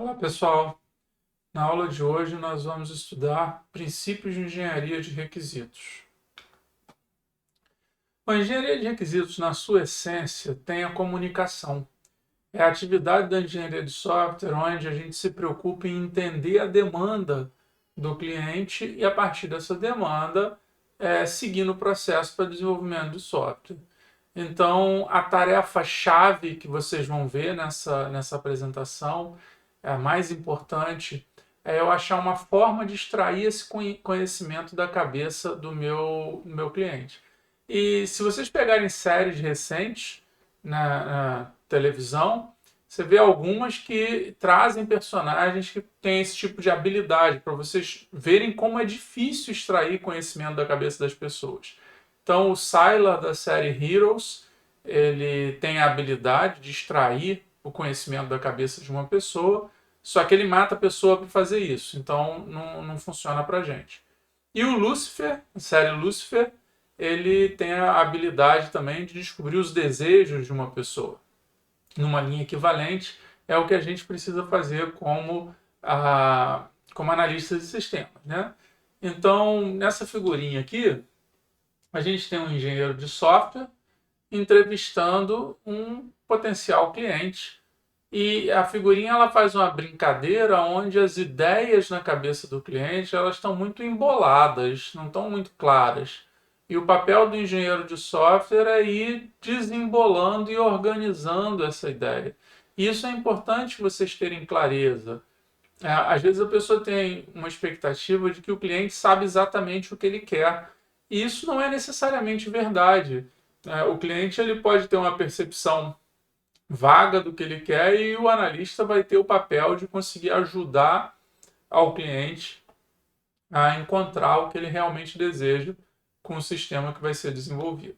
Olá, pessoal. Na aula de hoje nós vamos estudar princípios de engenharia de requisitos. A engenharia de requisitos, na sua essência, tem a comunicação. É a atividade da engenharia de software onde a gente se preocupa em entender a demanda do cliente e, a partir dessa demanda, seguir no processo para desenvolvimento do software. Então, a tarefa-chave que vocês vão ver nessa apresentação, a mais importante, é eu achar uma forma de extrair esse conhecimento da cabeça do meu cliente. E se vocês pegarem séries recentes na televisão, você vê algumas que trazem personagens que têm esse tipo de habilidade, para vocês verem como é difícil extrair conhecimento da cabeça das pessoas. Então, o Sylar da série Heroes, ele tem a habilidade de extrair o conhecimento da cabeça de uma pessoa, só que ele mata a pessoa para fazer isso. Então, não funciona para gente. E o Lucifer, a série Lucifer, ele tem a habilidade também de descobrir os desejos de uma pessoa. Numa linha equivalente, é o que a gente precisa fazer como analistas de sistemas, né? Então, nessa figurinha aqui, a gente tem um engenheiro de software entrevistando um potencial cliente. E a figurinha ela faz uma brincadeira onde as ideias na cabeça do cliente elas estão muito emboladas, não estão muito claras. E o papel do engenheiro de software é ir desembolando e organizando essa ideia. E isso é importante vocês terem clareza. Às vezes a pessoa tem uma expectativa de que o cliente sabe exatamente o que ele quer. E isso não é necessariamente verdade. O cliente ele pode ter uma percepção vaga do que ele quer e o analista vai ter o papel de conseguir ajudar ao cliente a encontrar o que ele realmente deseja com o sistema que vai ser desenvolvido.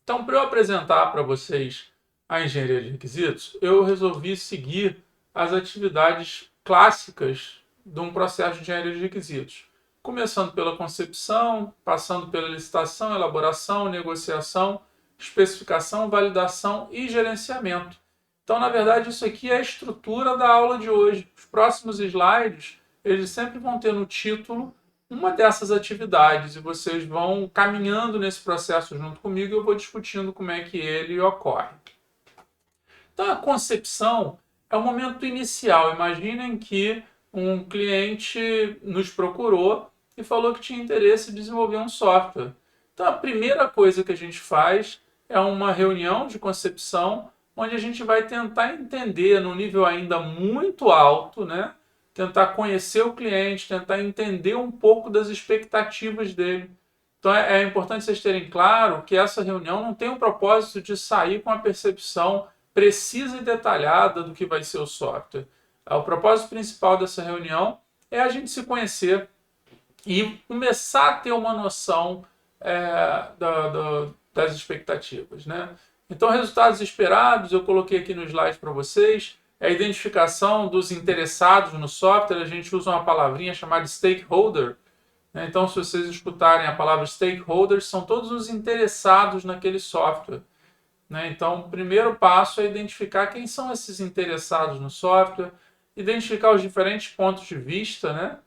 Então, para eu apresentar para vocês a engenharia de requisitos, eu resolvi seguir as atividades clássicas de um processo de engenharia de requisitos, começando pela concepção, passando pela licitação, elaboração, negociação, especificação, validação e gerenciamento. Então, na verdade, isso aqui é a estrutura da aula de hoje. Os próximos slides, eles sempre vão ter no título uma dessas atividades e vocês vão caminhando nesse processo junto comigo e eu vou discutindo como é que ele ocorre. Então, a concepção é o momento inicial. Imaginem que um cliente nos procurou e falou que tinha interesse em desenvolver um software. Então, a primeira coisa que a gente faz é uma reunião de concepção, onde a gente vai tentar entender, no nível ainda muito alto, né? Tentar conhecer o cliente, tentar entender um pouco das expectativas dele. Então é importante vocês terem claro que essa reunião não tem o propósito de sair com a percepção precisa e detalhada do que vai ser o software. O propósito principal dessa reunião é a gente se conhecer e começar a ter uma noção das expectativas, né? Então, resultados esperados, eu coloquei aqui no slide para vocês, é a identificação dos interessados no software, a gente usa uma palavrinha chamada stakeholder, né? Então, se vocês escutarem a palavra stakeholders, são todos os interessados naquele software, né? Então, o primeiro passo é identificar quem são esses interessados no software, identificar os diferentes pontos de vista, né,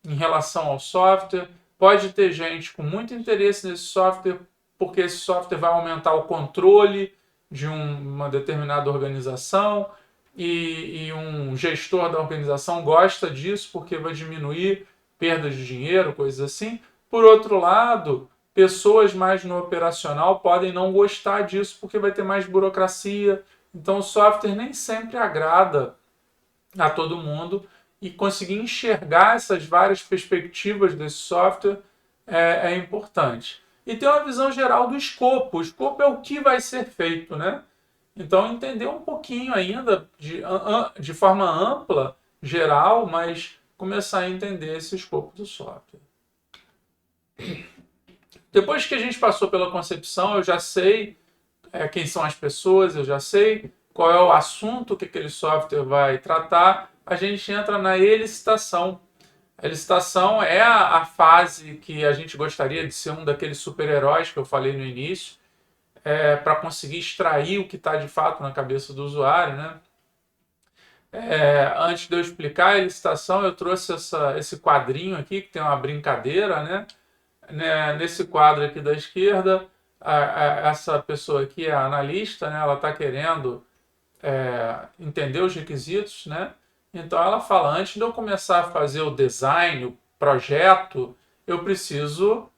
em relação ao software. Pode ter gente com muito interesse nesse software, porque esse software vai aumentar o controle de uma determinada organização e um gestor da organização gosta disso porque vai diminuir perdas de dinheiro, coisas assim. Por outro lado, pessoas mais no operacional podem não gostar disso porque vai ter mais burocracia. Então, o software nem sempre agrada a todo mundo e conseguir enxergar essas várias perspectivas desse software é importante. E ter uma visão geral do escopo. O escopo é o que vai ser feito, né? Então, entender um pouquinho ainda de forma ampla, geral, mas começar a entender esse escopo do software. Depois que a gente passou pela concepção, eu já sei quem são as pessoas, eu já sei qual é o assunto que aquele software vai tratar, a gente entra na elicitação. A licitação é a fase que a gente gostaria de ser um daqueles super-heróis que eu falei no início, para conseguir extrair o que está de fato na cabeça do usuário, né? Antes de eu explicar a licitação, eu trouxe esse quadrinho aqui, que tem uma brincadeira, né? Nesse quadro aqui da esquerda, essa pessoa aqui é a analista, né? Ela está querendo entender os requisitos, né? Então ela fala, antes de eu começar a fazer o design, o projeto, eu preciso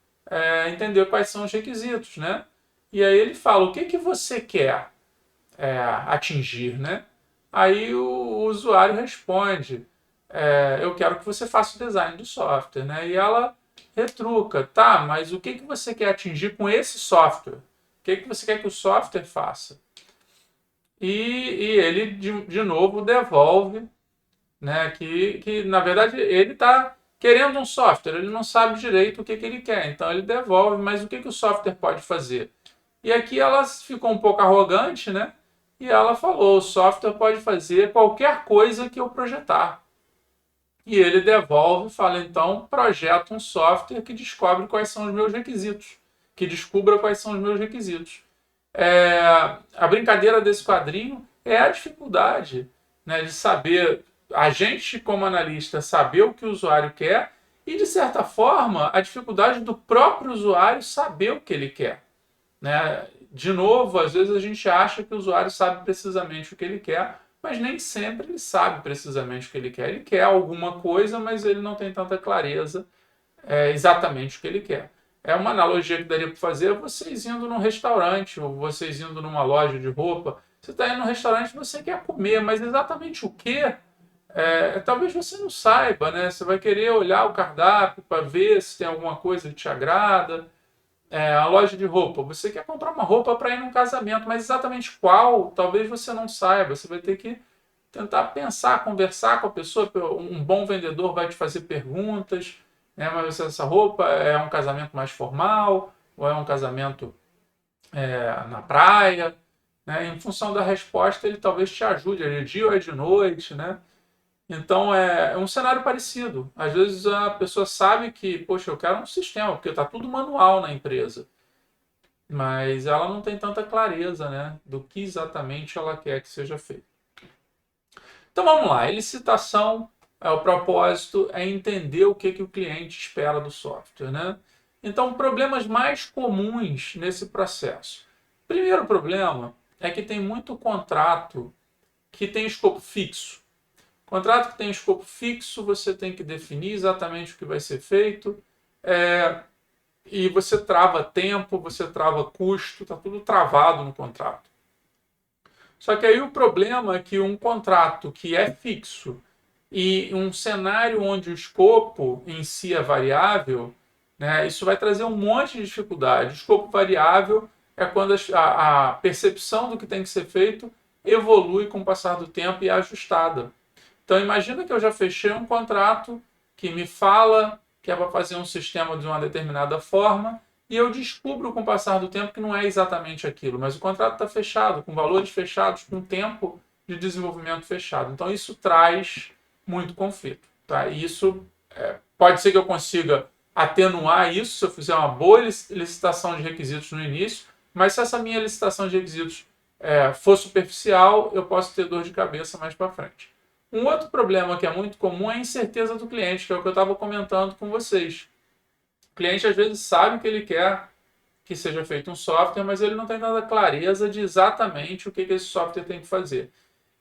entender quais são os requisitos, né? E aí ele fala, o que que você quer atingir, né? Aí o usuário responde, eu quero que você faça o design do software, né? E ela retruca, tá, mas o que que você quer atingir com esse software? O que que você quer que o software faça? E ele, de novo, devolve, né, que na verdade ele está querendo um software, ele não sabe direito o que ele quer, então ele devolve, mas o que o software pode fazer? E aqui ela ficou um pouco arrogante, né? E ela falou, o software pode fazer qualquer coisa que eu projetar. E ele devolve e fala, então, projeta um software que descobre quais são os meus requisitos, que descubra quais são os meus requisitos. A brincadeira desse quadrinho é a dificuldade, né, de saber, a gente como analista, saber o que o usuário quer e, de certa forma, a dificuldade do próprio usuário saber o que ele quer. Né? De novo, às vezes a gente acha que o usuário sabe precisamente o que ele quer, mas nem sempre ele sabe precisamente o que ele quer. Ele quer alguma coisa, mas ele não tem tanta clareza exatamente o que ele quer. É uma analogia que daria para fazer vocês indo num restaurante ou vocês indo numa loja de roupa. Você está indo num restaurante e você quer comer, mas exatamente o que? Talvez você não saiba, né? Você vai querer olhar o cardápio para ver se tem alguma coisa que te agrada. A loja de roupa, você quer comprar uma roupa para ir num casamento, mas exatamente qual? Talvez você não saiba. Você vai ter que tentar pensar, conversar com a pessoa. Um bom vendedor vai te fazer perguntas, né? Mas essa roupa é um casamento mais formal ou é um casamento na praia? Né? Em função da resposta, ele talvez te ajude. É de dia ou é de noite, né? Então é um cenário parecido. Às vezes a pessoa sabe que, poxa, eu quero um sistema, porque está tudo manual na empresa. Mas ela não tem tanta clareza, né, do que exatamente ela quer que seja feito. Então vamos lá, a licitação, o propósito é entender o que o cliente espera do software, né? Então, problemas mais comuns nesse processo. Primeiro problema é que tem muito contrato que tem escopo fixo. Contrato que tem escopo fixo, você tem que definir exatamente o que vai ser feito, e você trava tempo, você trava custo, está tudo travado no contrato. Só que aí o problema é que um contrato que é fixo e um cenário onde o escopo em si é variável, né, isso vai trazer um monte de dificuldade. O escopo variável é quando a percepção do que tem que ser feito evolui com o passar do tempo e é ajustada. Então imagina que eu já fechei um contrato que me fala que é para fazer um sistema de uma determinada forma, e eu descubro com o passar do tempo que não é exatamente aquilo, mas o contrato está fechado, com valores fechados, com tempo de desenvolvimento fechado. Então isso traz muito conflito. Tá? E isso pode ser que eu consiga atenuar isso se eu fizer uma boa licitação de requisitos no início, mas se essa minha licitação de requisitos for superficial, eu posso ter dor de cabeça mais para frente. Um outro problema que é muito comum é a incerteza do cliente, que é o que eu estava comentando com vocês. O cliente às vezes sabe que ele quer que seja feito um software, mas ele não tem tanta clareza de exatamente o que esse software tem que fazer.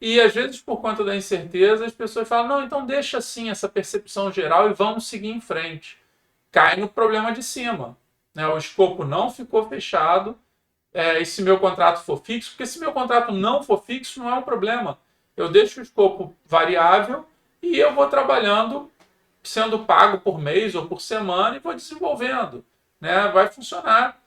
E às vezes, por conta da incerteza, as pessoas falam, não, então deixa assim essa percepção geral e vamos seguir em frente. Cai no problema de cima. Né? O escopo não ficou fechado, e se meu contrato for fixo, porque se meu contrato não for fixo, não é um problema. Eu deixo o escopo variável e eu vou trabalhando, sendo pago por mês ou por semana e vou desenvolvendo. Né? Vai funcionar.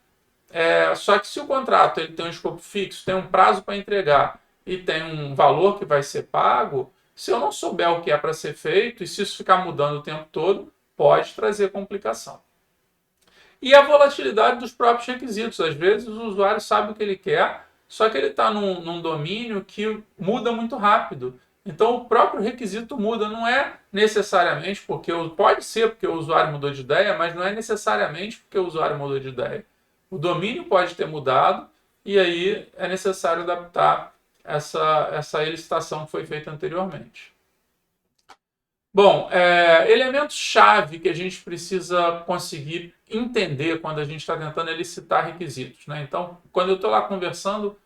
Só que se o contrato ele tem um escopo fixo, tem um prazo para entregar e tem um valor que vai ser pago, se eu não souber o que é para ser feito e se isso ficar mudando o tempo todo, pode trazer complicação. E a volatilidade dos próprios requisitos. Às vezes o usuário sabe o que ele quer, só que ele está num domínio que muda muito rápido. Então o próprio requisito muda, não é necessariamente porque pode ser porque o usuário mudou de ideia, mas não é necessariamente porque o usuário mudou de ideia. O domínio pode ter mudado e aí é necessário adaptar essa elicitação que foi feita anteriormente. Bom, elementos-chave que a gente precisa conseguir entender quando a gente está tentando elicitar requisitos, né? Então, quando eu estou lá conversando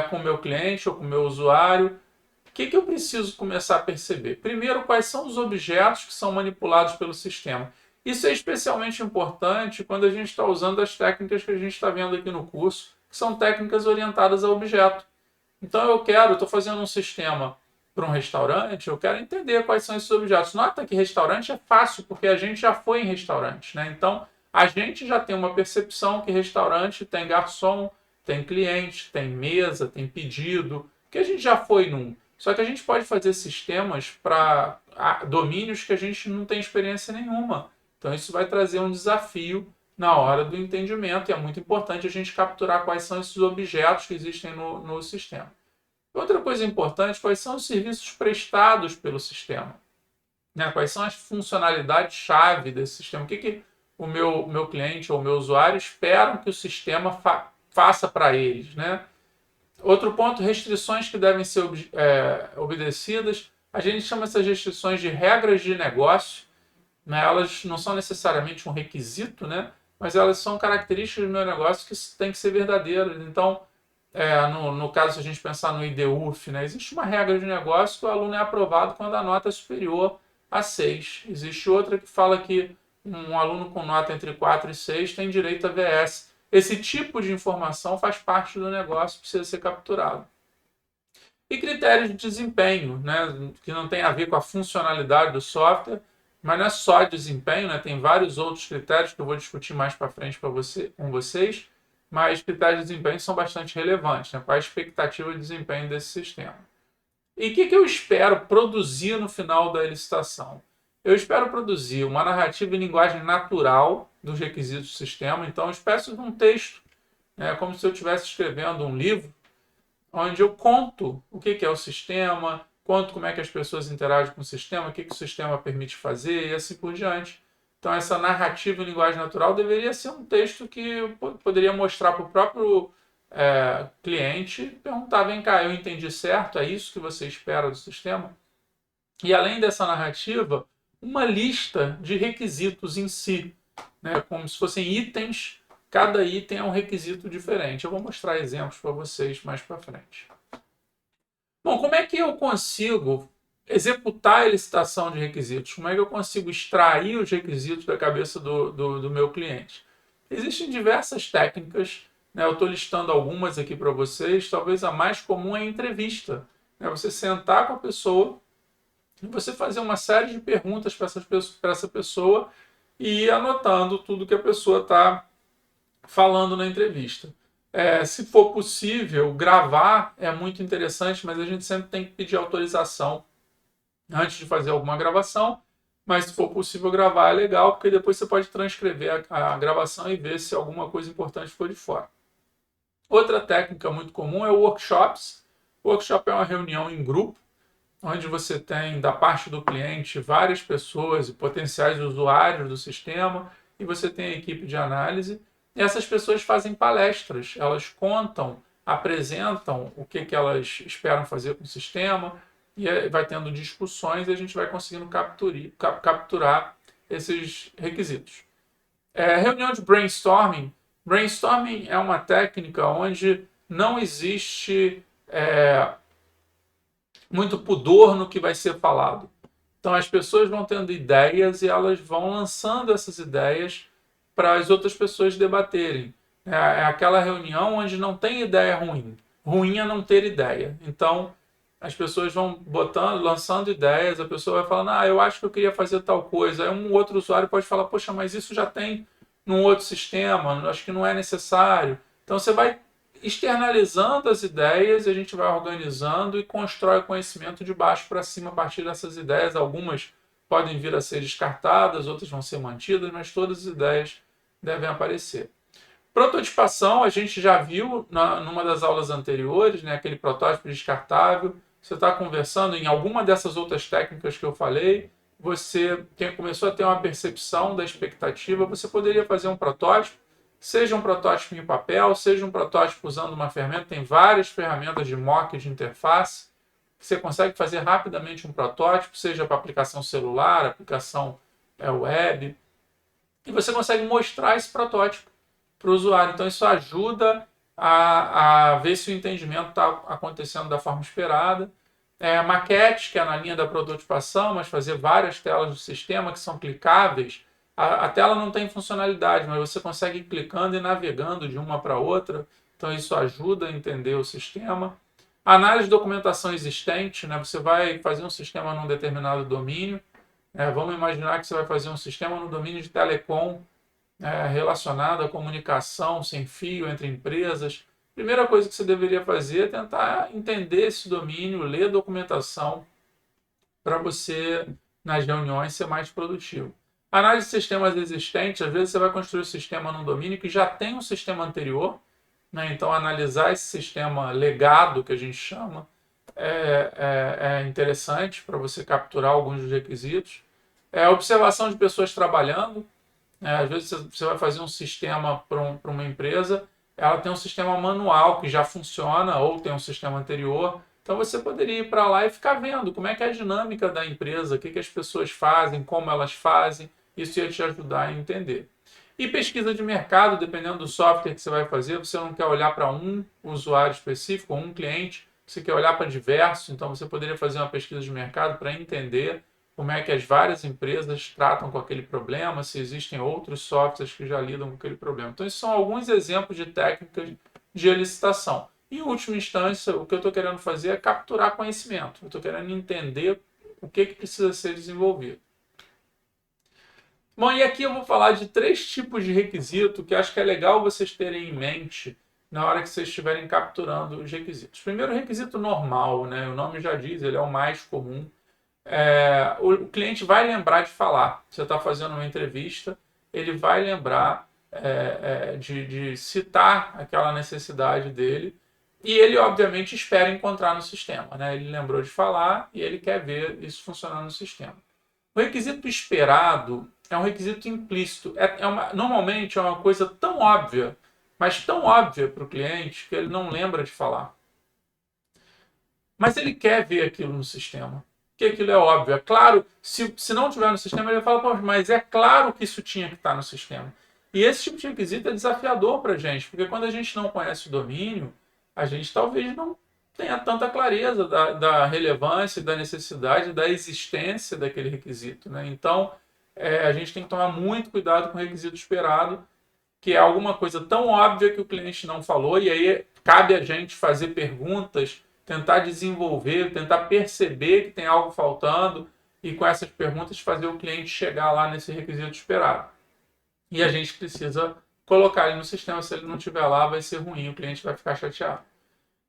com o meu cliente ou com o meu usuário, o que eu preciso começar a perceber? Primeiro, quais são os objetos que são manipulados pelo sistema. Isso é especialmente importante quando a gente está usando as técnicas que a gente está vendo aqui no curso, que são técnicas orientadas a objeto. Então eu estou fazendo um sistema para um restaurante, eu quero entender quais são esses objetos. Nota que restaurante é fácil, porque a gente já foi em restaurante, né? Então a gente já tem uma percepção que restaurante tem garçom, tem cliente, tem mesa, tem pedido, que a gente já foi num. Só que a gente pode fazer sistemas para domínios que a gente não tem experiência nenhuma. Então isso vai trazer um desafio na hora do entendimento e é muito importante a gente capturar quais são esses objetos que existem no sistema. Outra coisa importante, quais são os serviços prestados pelo sistema? Né? Quais são as funcionalidades-chave desse sistema? O que o meu cliente ou o meu usuário esperam que o sistema faça para eles? Né? Outro ponto, restrições que devem ser obedecidas. A gente chama essas restrições de regras de negócio. Né? Elas não são necessariamente um requisito, né? Mas elas são características do meu negócio que têm que ser verdadeiras. Então, no caso, se a gente pensar no IDUF, né? Existe uma regra de negócio que o aluno é aprovado quando a nota é superior a 6. Existe outra que fala que um aluno com nota entre 4 e 6 tem direito a VS. Esse tipo de informação faz parte do negócio, precisa ser capturado. E critérios de desempenho, né? Que não tem a ver com a funcionalidade do software, mas não é só desempenho, né? Tem vários outros critérios que eu vou discutir mais para frente com vocês, mas critérios de desempenho são bastante relevantes, né? Qual a expectativa de desempenho desse sistema? E o que eu espero produzir no final da licitação? Eu espero produzir uma narrativa em linguagem natural dos requisitos do sistema, então uma espécie de um texto, né? Como se eu estivesse escrevendo um livro, onde eu conto o que é o sistema, conto como é que as pessoas interagem com o sistema, o que o sistema permite fazer e assim por diante. Então, essa narrativa em linguagem natural deveria ser um texto que eu poderia mostrar para o próprio cliente, perguntar, vem cá, eu entendi certo, é isso que você espera do sistema? E além dessa narrativa, uma lista de requisitos em si, né, como se fossem itens, cada item é um requisito diferente. Eu vou mostrar exemplos para vocês mais para frente. Bom, como é que eu consigo executar a licitação de requisitos? Como é que eu consigo extrair os requisitos da cabeça do meu cliente? Existem diversas técnicas, né? Eu estou listando algumas aqui para vocês. Talvez a mais comum é a entrevista. Né? Você sentar com a pessoa e você fazer uma série de perguntas para essa pessoa e ir anotando tudo que a pessoa está falando na entrevista. Se for possível, gravar é muito interessante, mas a gente sempre tem que pedir autorização antes de fazer alguma gravação. Mas se for possível gravar é legal, porque depois você pode transcrever a gravação e ver se alguma coisa importante ficou de fora. Outra técnica muito comum é o workshops. O workshop é uma reunião em grupo, onde você tem, da parte do cliente, várias pessoas e potenciais usuários do sistema, e você tem a equipe de análise. E essas pessoas fazem palestras, elas contam, apresentam o que elas esperam fazer com o sistema, e vai tendo discussões e a gente vai conseguindo capturar esses requisitos. Reunião de brainstorming. Brainstorming é uma técnica onde não existe muito pudor no que vai ser falado. Então as pessoas vão tendo ideias e elas vão lançando essas ideias para as outras pessoas debaterem. É aquela reunião onde não tem ideia ruim. Ruim é não ter ideia. Então as pessoas vão lançando ideias, a pessoa vai falando, eu acho que eu queria fazer tal coisa. Aí um outro usuário pode falar, poxa, mas isso já tem num outro sistema, acho que não é necessário. Então você vai externalizando as ideias, a gente vai organizando e constrói conhecimento de baixo para cima a partir dessas ideias. Algumas podem vir a ser descartadas, outras vão ser mantidas, mas todas as ideias devem aparecer. Prototipação, a gente já viu numa das aulas anteriores, né, aquele protótipo descartável. Você está conversando em alguma dessas outras técnicas que eu falei, você começou a ter uma percepção da expectativa, você poderia fazer um protótipo seja um protótipo em papel, seja um protótipo usando uma ferramenta. Tem várias ferramentas de mock de interface que você consegue fazer rapidamente um protótipo, seja para aplicação celular, aplicação web, e você consegue mostrar esse protótipo para o usuário. Então isso ajuda a ver se o entendimento está acontecendo da forma esperada. Maquete, que é na linha da prototipação, mas fazer várias telas do sistema que são clicáveis. A tela não tem funcionalidade, mas você consegue ir clicando e navegando de uma para outra. Então isso ajuda a entender o sistema. Análise de documentação existente, né? Você vai fazer um sistema num determinado domínio. Vamos imaginar que você vai fazer um sistema no domínio de telecom, relacionado à comunicação sem fio entre empresas. Primeira coisa que você deveria fazer é tentar entender esse domínio, ler a documentação, para você, nas reuniões, ser mais produtivo. Análise de sistemas existentes, às vezes você vai construir um sistema num domínio que já tem um sistema anterior, né? Então analisar esse sistema legado, que a gente chama, é interessante para você capturar alguns dos requisitos. Observação de pessoas trabalhando. Às vezes você vai fazer um sistema para uma empresa, ela tem um sistema manual que já funciona ou tem um sistema anterior. Então você poderia ir para lá e ficar vendo como é que é a dinâmica da empresa, o que as pessoas fazem, como elas fazem. Isso ia te ajudar a entender. E pesquisa de mercado, dependendo do software que você vai fazer, você não quer olhar para um usuário específico, um cliente, você quer olhar para diversos, então você poderia fazer uma pesquisa de mercado para entender como é que as várias empresas tratam com aquele problema, se existem outros softwares que já lidam com aquele problema. Então, esses são alguns exemplos de técnicas de elicitação. Em última instância, o que eu estou querendo fazer é capturar conhecimento. Eu estou querendo entender o que precisa ser desenvolvido. Bom, e aqui eu vou falar de 3 tipos de requisito que acho que é legal vocês terem em mente na hora que vocês estiverem capturando os requisitos. Primeiro, o requisito normal, né? O nome já diz, ele é o mais comum. O cliente vai lembrar de falar. Você está fazendo uma entrevista, ele vai lembrar de citar aquela necessidade dele e ele, obviamente, espera encontrar no sistema, né? Ele lembrou de falar e ele quer ver isso funcionando no sistema. O requisito esperado é um requisito implícito. Normalmente é uma coisa tão óbvia, mas tão óbvia para o cliente que ele não lembra de falar. Mas ele quer ver aquilo no sistema. Que aquilo é óbvio. É claro, se não tiver no sistema, ele fala, mas é claro que isso tinha que estar no sistema. E esse tipo de requisito é desafiador para a gente, porque quando a gente não conhece o domínio, a gente talvez não tenha tanta clareza da relevância, da necessidade, da existência daquele requisito, né? Então, a gente tem que tomar muito cuidado com o requisito esperado, que é alguma coisa tão óbvia que o cliente não falou, e aí cabe a gente fazer perguntas, tentar desenvolver, tentar perceber que tem algo faltando e com essas perguntas fazer o cliente chegar lá nesse requisito esperado. E a gente precisa colocar ele no sistema, se ele não estiver lá vai ser ruim, o cliente vai ficar chateado.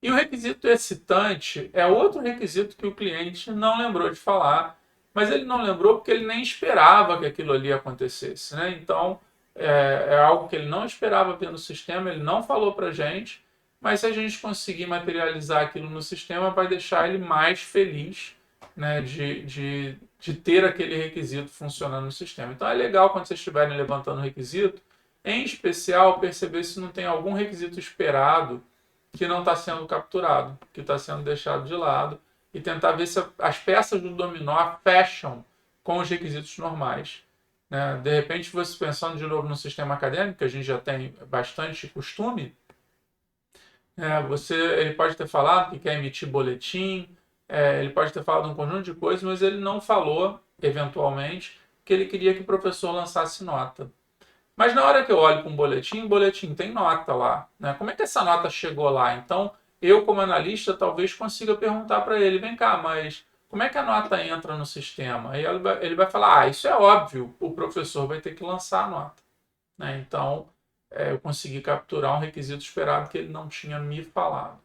E o requisito excitante é outro requisito que o cliente não lembrou de falar, mas ele não lembrou porque ele nem esperava que aquilo ali acontecesse, né? Então, é algo que ele não esperava ver no sistema, ele não falou para a gente, mas se a gente conseguir materializar aquilo no sistema, vai deixar ele mais feliz, né, de ter aquele requisito funcionando no sistema. Então é legal quando vocês estiverem levantando o requisito, em especial perceber se não tem algum requisito esperado que não está sendo capturado, que está sendo deixado de lado, e tentar ver se as peças do dominó fecham com os requisitos normais. De repente, você pensando de novo no sistema acadêmico, que a gente já tem bastante costume, ele pode ter falado que quer emitir boletim, ele pode ter falado um conjunto de coisas, mas ele não falou, eventualmente, que ele queria que o professor lançasse nota. Mas na hora que eu olho para um boletim, o boletim tem nota lá, né? Como é que essa nota chegou lá? Então, eu como analista talvez consiga perguntar para ele, vem cá, mas como é que a nota entra no sistema? Aí ele vai falar, isso é óbvio, o professor vai ter que lançar a nota, né? Então, eu consegui capturar um requisito esperado que ele não tinha me falado.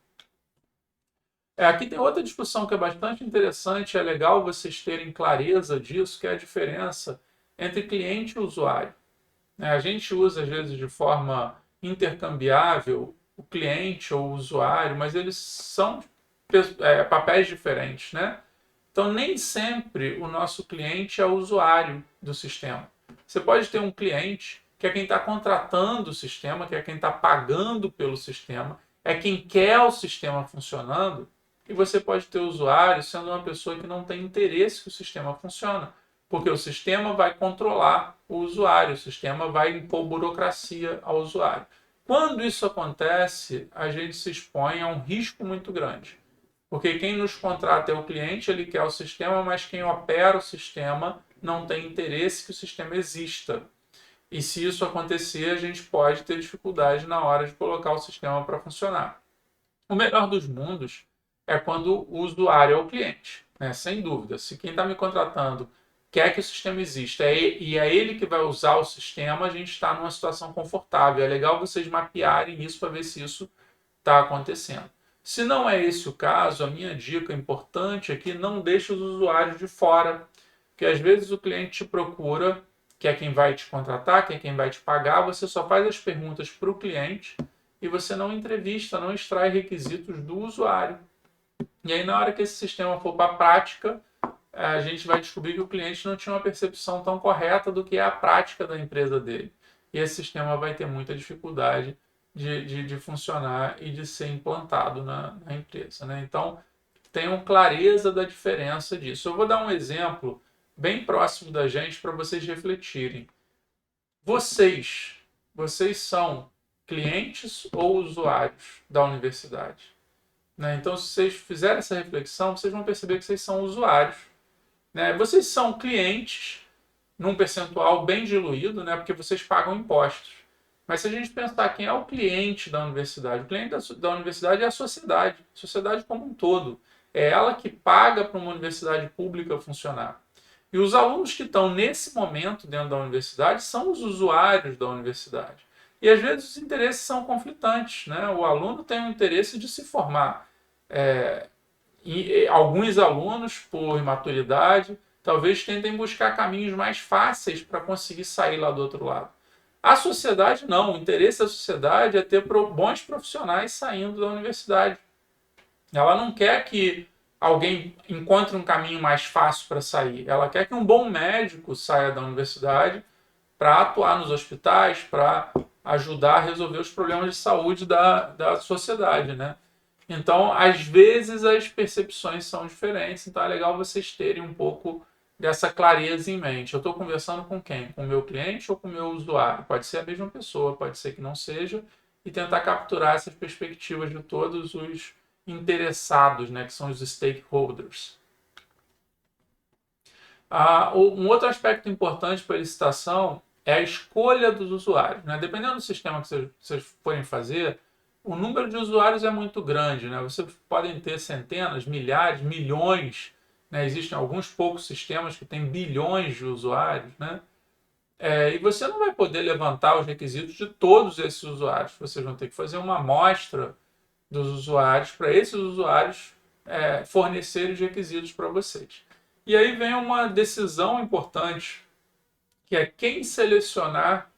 Aqui tem outra discussão que é bastante interessante, é legal vocês terem clareza disso, que é a diferença entre cliente e usuário. A gente usa, às vezes, de forma intercambiável o cliente ou o usuário, mas eles são papéis diferentes, né? Então, nem sempre o nosso cliente é o usuário do sistema. Você pode ter um cliente que é quem está contratando o sistema, que é quem está pagando pelo sistema, é quem quer o sistema funcionando, e você pode ter o usuário sendo uma pessoa que não tem interesse que o sistema funcione, porque o sistema vai controlar o usuário, o sistema vai impor burocracia ao usuário. Quando isso acontece, a gente se expõe a um risco muito grande. Porque quem nos contrata é o cliente, ele quer o sistema, mas quem opera o sistema não tem interesse que o sistema exista. E se isso acontecer, a gente pode ter dificuldade na hora de colocar o sistema para funcionar. O melhor dos mundos é quando o usuário é o cliente, né? Sem dúvida. Se quem está me contratando quer que o sistema exista e é ele que vai usar o sistema, a gente está numa situação confortável. É legal vocês mapearem isso para ver se isso está acontecendo. Se não é esse o caso, a minha dica importante é que não deixe os usuários de fora, porque às vezes o cliente te procura, que é quem vai te contratar, que é quem vai te pagar, você só faz as perguntas para o cliente e você não entrevista, não extrai requisitos do usuário. E aí, na hora que esse sistema for para a prática, a gente vai descobrir que o cliente não tinha uma percepção tão correta do que é a prática da empresa dele. E esse sistema vai ter muita dificuldade de funcionar e de ser implantado na empresa, né? Então, tenham clareza da diferença disso. Eu vou dar um exemplo bem próximo da gente para vocês refletirem. Vocês são clientes ou usuários da universidade? Né? Então, se vocês fizerem essa reflexão, vocês vão perceber que vocês são usuários. Né? Vocês são clientes num percentual bem diluído, né? Porque vocês pagam impostos. Mas se a gente pensar quem é o cliente da universidade, o cliente da universidade é a sociedade como um todo. É ela que paga para uma universidade pública funcionar. E os alunos que estão nesse momento dentro da universidade são os usuários da universidade. E às vezes os interesses são conflitantes, né? O aluno tem o interesse de se formar. E alguns alunos, por imaturidade, talvez tentem buscar caminhos mais fáceis para conseguir sair lá do outro lado. A sociedade não. O interesse da sociedade é ter bons profissionais saindo da universidade. Ela não quer que alguém encontre um caminho mais fácil para sair. Ela quer que um bom médico saia da universidade para atuar nos hospitais, para ajudar a resolver os problemas de saúde da sociedade, né? Então, às vezes, as percepções são diferentes, então é legal vocês terem um pouco dessa clareza em mente. Eu estou conversando com quem? Com o meu cliente ou com o meu usuário? Pode ser a mesma pessoa, pode ser que não seja, e tentar capturar essas perspectivas de todos os interessados, né, que são os stakeholders. Um outro aspecto importante para a licitação é a escolha dos usuários. Né? Dependendo do sistema que vocês forem fazer, o número de usuários é muito grande. Né? Vocês podem ter centenas, milhares, milhões. Né? Existem alguns poucos sistemas que têm bilhões de usuários. Né? E você não vai poder levantar os requisitos de todos esses usuários. Vocês vão ter que fazer uma amostra dos usuários para esses usuários fornecerem os requisitos para vocês. E aí vem uma decisão importante, que é quem selecionar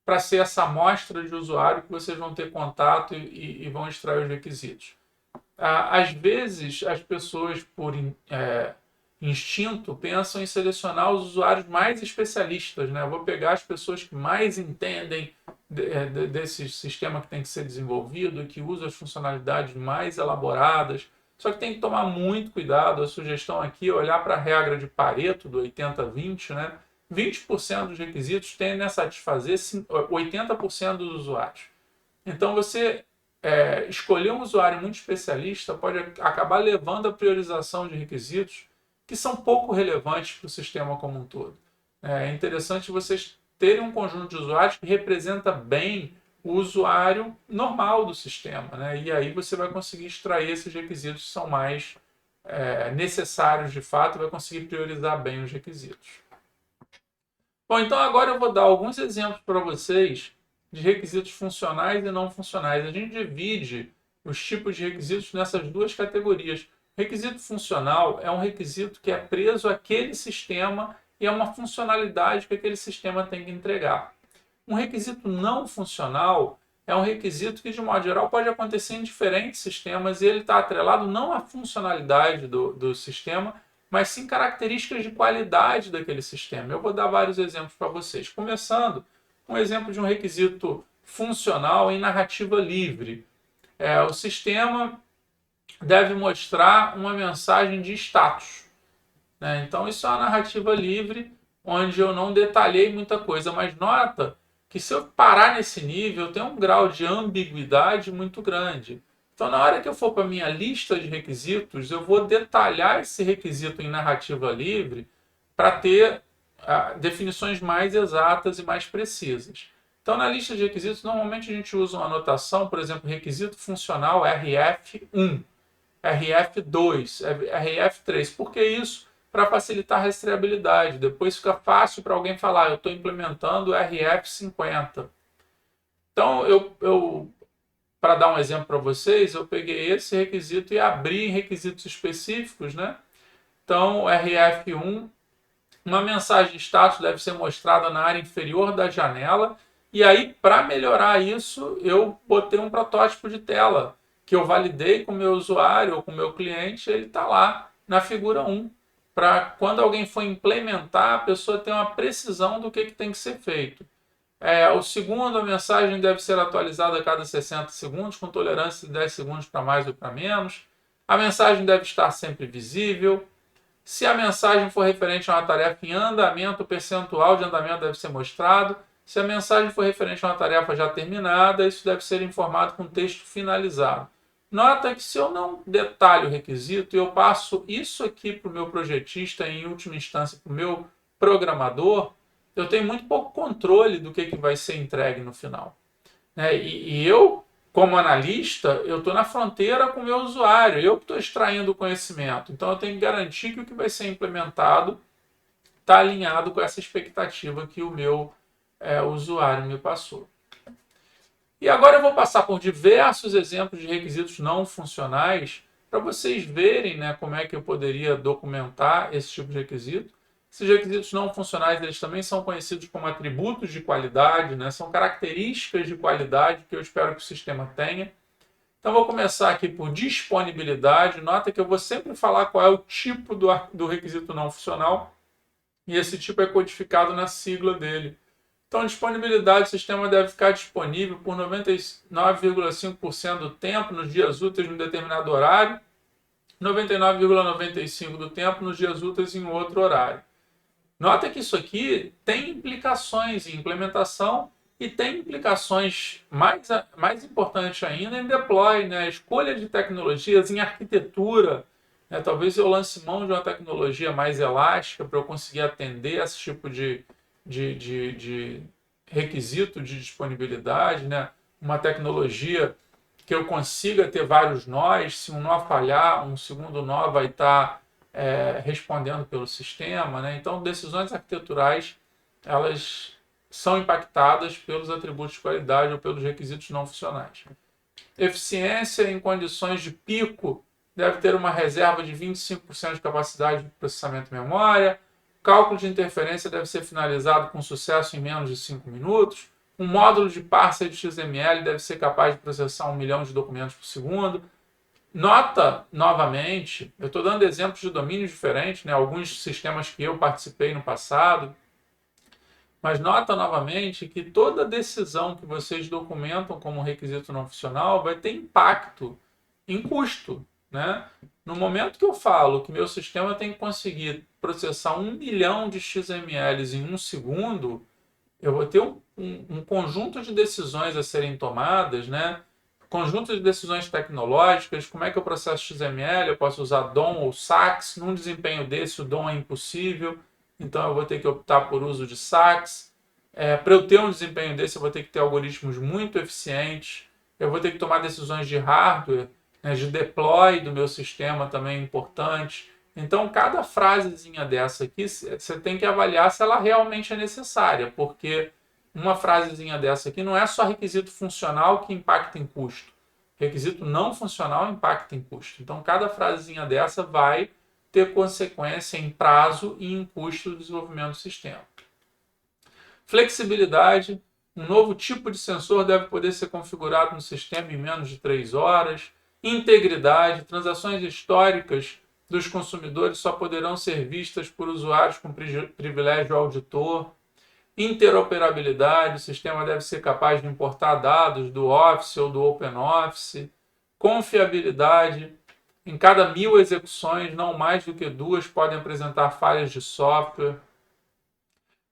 para ser essa amostra de usuário que vocês vão ter contato e vão extrair os requisitos. Às vezes, as pessoas, por instinto, pensam em selecionar os usuários mais especialistas. Né? Eu vou pegar as pessoas que mais entendem desse sistema que tem que ser desenvolvido, que usa as funcionalidades mais elaboradas. Só que tem que tomar muito cuidado. A sugestão aqui é olhar para a regra de Pareto, do 80-20, né? 20% dos requisitos tendem a satisfazer 80% dos usuários. Então, você escolher um usuário muito especialista pode acabar levando a priorização de requisitos que são pouco relevantes para o sistema como um todo. É interessante vocês terem um conjunto de usuários que representa bem o usuário normal do sistema. Né? E aí você vai conseguir extrair esses requisitos que são mais necessários de fato e vai conseguir priorizar bem os requisitos. Bom, então agora eu vou dar alguns exemplos para vocês de requisitos funcionais e não funcionais. A gente divide os tipos de requisitos nessas duas categorias. Requisito funcional é um requisito que é preso àquele sistema e é uma funcionalidade que aquele sistema tem que entregar. Um requisito não funcional é um requisito que, de modo geral, pode acontecer em diferentes sistemas e ele está atrelado não à funcionalidade do sistema, mas sim características de qualidade daquele sistema. Eu vou dar vários exemplos para vocês. Começando um exemplo de um requisito funcional em narrativa livre. O sistema deve mostrar uma mensagem de status, né? Então, isso é uma narrativa livre, onde eu não detalhei muita coisa, mas nota que se eu parar nesse nível, eu tenho um grau de ambiguidade muito grande. Então, na hora que eu for para a minha lista de requisitos, eu vou detalhar esse requisito em narrativa livre para ter definições mais exatas e mais precisas. Então, na lista de requisitos, normalmente a gente usa uma anotação, por exemplo, requisito funcional RF1, RF2, RF3. Por que isso? Para facilitar a rastreabilidade. Depois fica fácil para alguém falar, eu estou implementando RF50. Então, para dar um exemplo para vocês, eu peguei esse requisito e abri em requisitos específicos, né? Então, RF1, uma mensagem de status deve ser mostrada na área inferior da janela. E aí, para melhorar isso, eu botei um protótipo de tela que eu validei com o meu usuário ou com o meu cliente, ele está lá na figura 1. Para quando alguém for implementar, a pessoa ter uma precisão do que tem que ser feito. O segundo, a mensagem deve ser atualizada a cada 60 segundos, com tolerância de 10 segundos para mais ou para menos. A mensagem deve estar sempre visível. Se a mensagem for referente a uma tarefa em andamento, o percentual de andamento deve ser mostrado. Se a mensagem for referente a uma tarefa já terminada, isso deve ser informado com texto finalizado. Nota que se eu não detalho o requisito e eu passo isso aqui para o meu projetista, em última instância para o meu programador, eu tenho muito pouco controle do que vai ser entregue no final. E eu, como analista, eu estou na fronteira com o meu usuário, eu estou extraindo o conhecimento. Então eu tenho que garantir que o que vai ser implementado está alinhado com essa expectativa que o meu usuário me passou. E agora eu vou passar por diversos exemplos de requisitos não funcionais para vocês verem, né, como é que eu poderia documentar esse tipo de requisito. Esses requisitos não funcionais, eles também são conhecidos como atributos de qualidade, né, são características de qualidade que eu espero que o sistema tenha. Então, vou começar aqui por disponibilidade. Nota que eu vou sempre falar qual é o tipo do requisito não funcional e esse tipo é codificado na sigla dele. Então, disponibilidade, o sistema deve ficar disponível por 99,5% do tempo nos dias úteis em um determinado horário, 99,95% do tempo nos dias úteis em outro horário. Nota que isso aqui tem implicações em implementação e tem implicações mais importantes ainda em deploy, né? Escolha de tecnologias em arquitetura. Né? Talvez eu lance mão de uma tecnologia mais elástica para eu conseguir atender esse tipo de requisito de disponibilidade, né? Uma tecnologia que eu consiga ter vários nós, se um nó falhar, um segundo nó vai estar respondendo pelo sistema, né? Então, decisões arquiteturais, elas são impactadas pelos atributos de qualidade ou pelos requisitos não funcionais. Eficiência em condições de pico deve ter uma reserva de 25% de capacidade de processamento e memória. Cálculo de interferência deve ser finalizado com sucesso em menos de 5 minutos. Um módulo de parser de XML deve ser capaz de processar 1 milhão de documentos por segundo. Nota, novamente, eu estou dando exemplos de domínios diferentes, né? Alguns sistemas que eu participei no passado, mas nota novamente que toda decisão que vocês documentam como requisito não funcional vai ter impacto em custo, né? No momento que eu falo que meu sistema tem que conseguir processar 1 milhão de XMLs em 1 segundo, eu vou ter um conjunto de decisões a serem tomadas, né? Conjunto de decisões tecnológicas, como é que eu processo XML, eu posso usar DOM ou SAX, num desempenho desse o DOM é impossível, então eu vou ter que optar por uso de SAX. Para eu ter um desempenho desse, eu vou ter que ter algoritmos muito eficientes, eu vou ter que tomar decisões de hardware, né, de deploy do meu sistema também importante. Então, cada frasezinha dessa aqui, você tem que avaliar se ela realmente é necessária, porque uma frasezinha dessa aqui não é só requisito funcional que impacta em custo. Requisito não funcional impacta em custo. Então, cada frasezinha dessa vai ter consequência em prazo e em custo do desenvolvimento do sistema. Flexibilidade. Um novo tipo de sensor deve poder ser configurado no sistema em menos de 3 horas. Integridade. Transações históricas dos consumidores só poderão ser vistas por usuários com privilégio auditor. Interoperabilidade, o sistema deve ser capaz de importar dados do Office ou do OpenOffice. Confiabilidade, em cada 1000 execuções, não mais do que 2 podem apresentar falhas de software.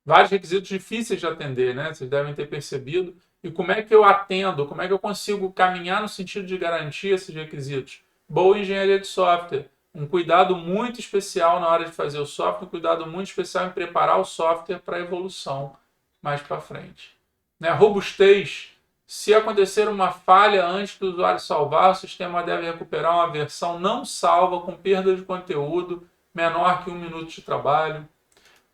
Vários requisitos difíceis de atender, né? Vocês devem ter percebido. E como é que eu atendo? Como é que eu consigo caminhar no sentido de garantir esses requisitos? Boa engenharia de software. Um cuidado muito especial na hora de fazer o software, um cuidado muito especial em preparar o software para a evolução mais para frente. Né? Robustez. Se acontecer uma falha antes do usuário salvar, o sistema deve recuperar uma versão não salva com perda de conteúdo menor que 1 minuto de trabalho.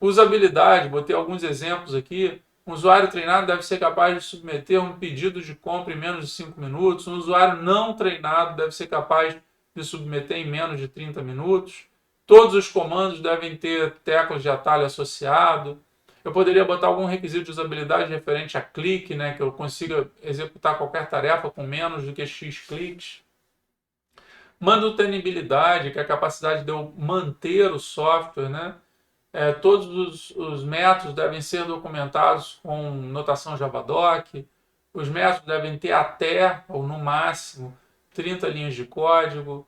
Usabilidade, botei alguns exemplos aqui. Um usuário treinado deve ser capaz de submeter um pedido de compra em menos de 5 minutos. Um usuário não treinado deve ser capaz de submeter em menos de 30 minutos. Todos os comandos devem ter teclas de atalho associado. Eu poderia botar algum requisito de usabilidade referente a clique, né, que eu consiga executar qualquer tarefa com menos do que X cliques. Manutenibilidade, que é a capacidade de eu manter o software, né? Todos os métodos devem ser documentados com notação Javadoc. Os métodos devem ter até, ou no máximo, 30 linhas de código.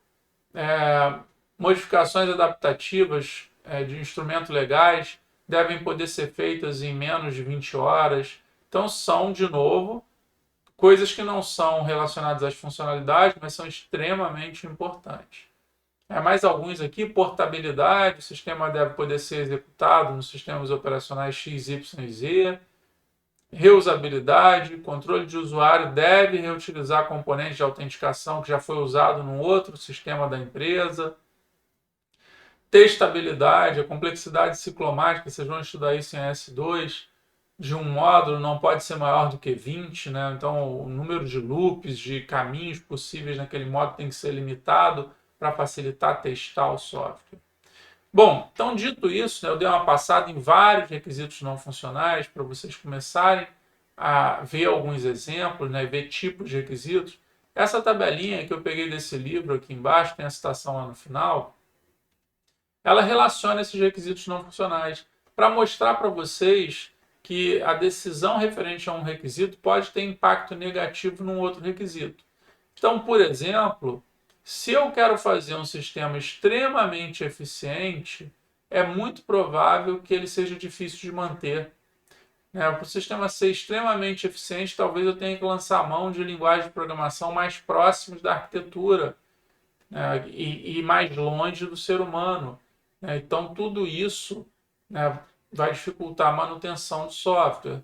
Modificações adaptativas de instrumentos legais devem poder ser feitas em menos de 20 horas. Então, são, de novo, coisas que não são relacionadas às funcionalidades, mas são extremamente importantes. Mais alguns aqui, portabilidade, o sistema deve poder ser executado nos sistemas operacionais X, Y e Z. Reusabilidade, controle de usuário deve reutilizar componentes de autenticação que já foi usado num outro sistema da empresa. Testabilidade, a complexidade ciclomática, vocês vão estudar isso em S2, de um módulo não pode ser maior do que 20, né? Então o número de loops, de caminhos possíveis naquele módulo tem que ser limitado para facilitar testar o software. Bom, então dito isso, né, eu dei uma passada em vários requisitos não funcionais para vocês começarem a ver alguns exemplos, né, ver tipos de requisitos. Essa tabelinha que eu peguei desse livro aqui embaixo, tem a citação lá no final, ela relaciona esses requisitos não funcionais para mostrar para vocês que a decisão referente a um requisito pode ter impacto negativo num outro requisito. Então, por exemplo, se eu quero fazer um sistema extremamente eficiente, é muito provável que ele seja difícil de manter. Para o sistema ser extremamente eficiente, talvez eu tenha que lançar a mão de linguagens de programação mais próximas da arquitetura, né, e mais longe do ser humano. Então, tudo isso, né, vai dificultar a manutenção do software.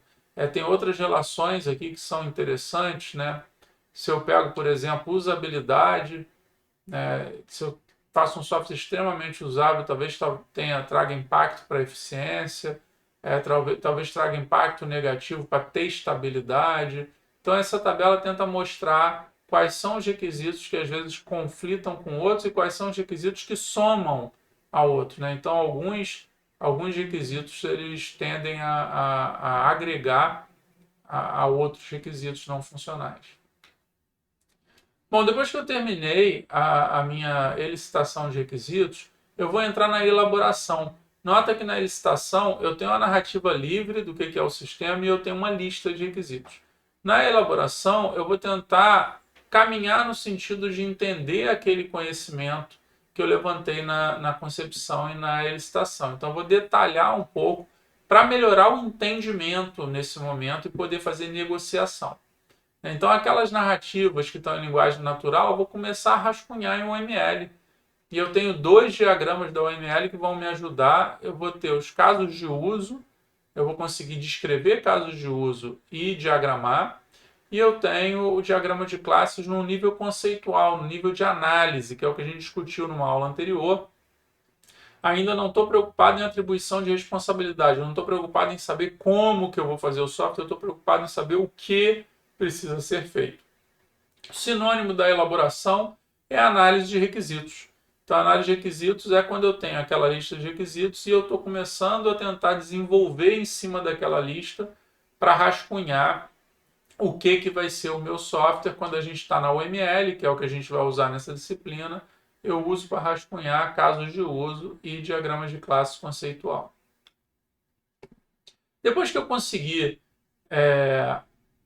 Tem outras relações aqui que são interessantes, né? Se eu pego, por exemplo, usabilidade, se eu faço um software extremamente usável, talvez traga impacto para a eficiência, talvez traga impacto negativo para a testabilidade. Então, essa tabela tenta mostrar quais são os requisitos que às vezes conflitam com outros e quais são os requisitos que somam a outros, né? Então, alguns requisitos eles tendem a agregar a outros requisitos não funcionais. Bom, depois que eu terminei a minha elicitação de requisitos, eu vou entrar na elaboração. Nota que na elicitação eu tenho uma narrativa livre do que é o sistema e eu tenho uma lista de requisitos. Na elaboração, eu vou tentar caminhar no sentido de entender aquele conhecimento que eu levantei na concepção e na elicitação. Então, eu vou detalhar um pouco para melhorar o entendimento nesse momento e poder fazer negociação. Então, aquelas narrativas que estão em linguagem natural, eu vou começar a rascunhar em UML. E eu tenho 2 diagramas da UML que vão me ajudar. Eu vou ter os casos de uso, eu vou conseguir descrever casos de uso e diagramar. E eu tenho o diagrama de classes no nível conceitual, no nível de análise, que é o que a gente discutiu numa aula anterior. Ainda não estou preocupado em atribuição de responsabilidade, eu não estou preocupado em saber como que eu vou fazer o software, eu estou preocupado em saber o que precisa ser feito. O sinônimo da elaboração é a análise de requisitos. Então, a análise de requisitos é quando eu tenho aquela lista de requisitos e eu estou começando a tentar desenvolver em cima daquela lista para rascunhar o que vai ser o meu software quando a gente está na UML, que é o que a gente vai usar nessa disciplina. Eu uso para rascunhar casos de uso e diagramas de classe conceitual. Depois que eu conseguir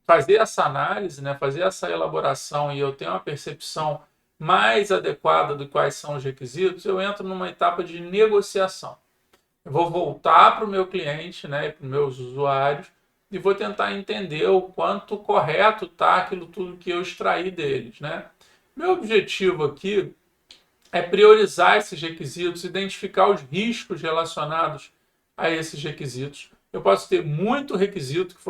fazer essa análise, né, fazer essa elaboração e eu tenho uma percepção mais adequada de quais são os requisitos, eu entro numa etapa de negociação. Eu vou voltar para o meu cliente, né, para os meus usuários e vou tentar entender o quanto correto está aquilo tudo que eu extraí deles, né? Meu objetivo aqui é priorizar esses requisitos, identificar os riscos relacionados a esses requisitos. Eu posso ter muito requisito que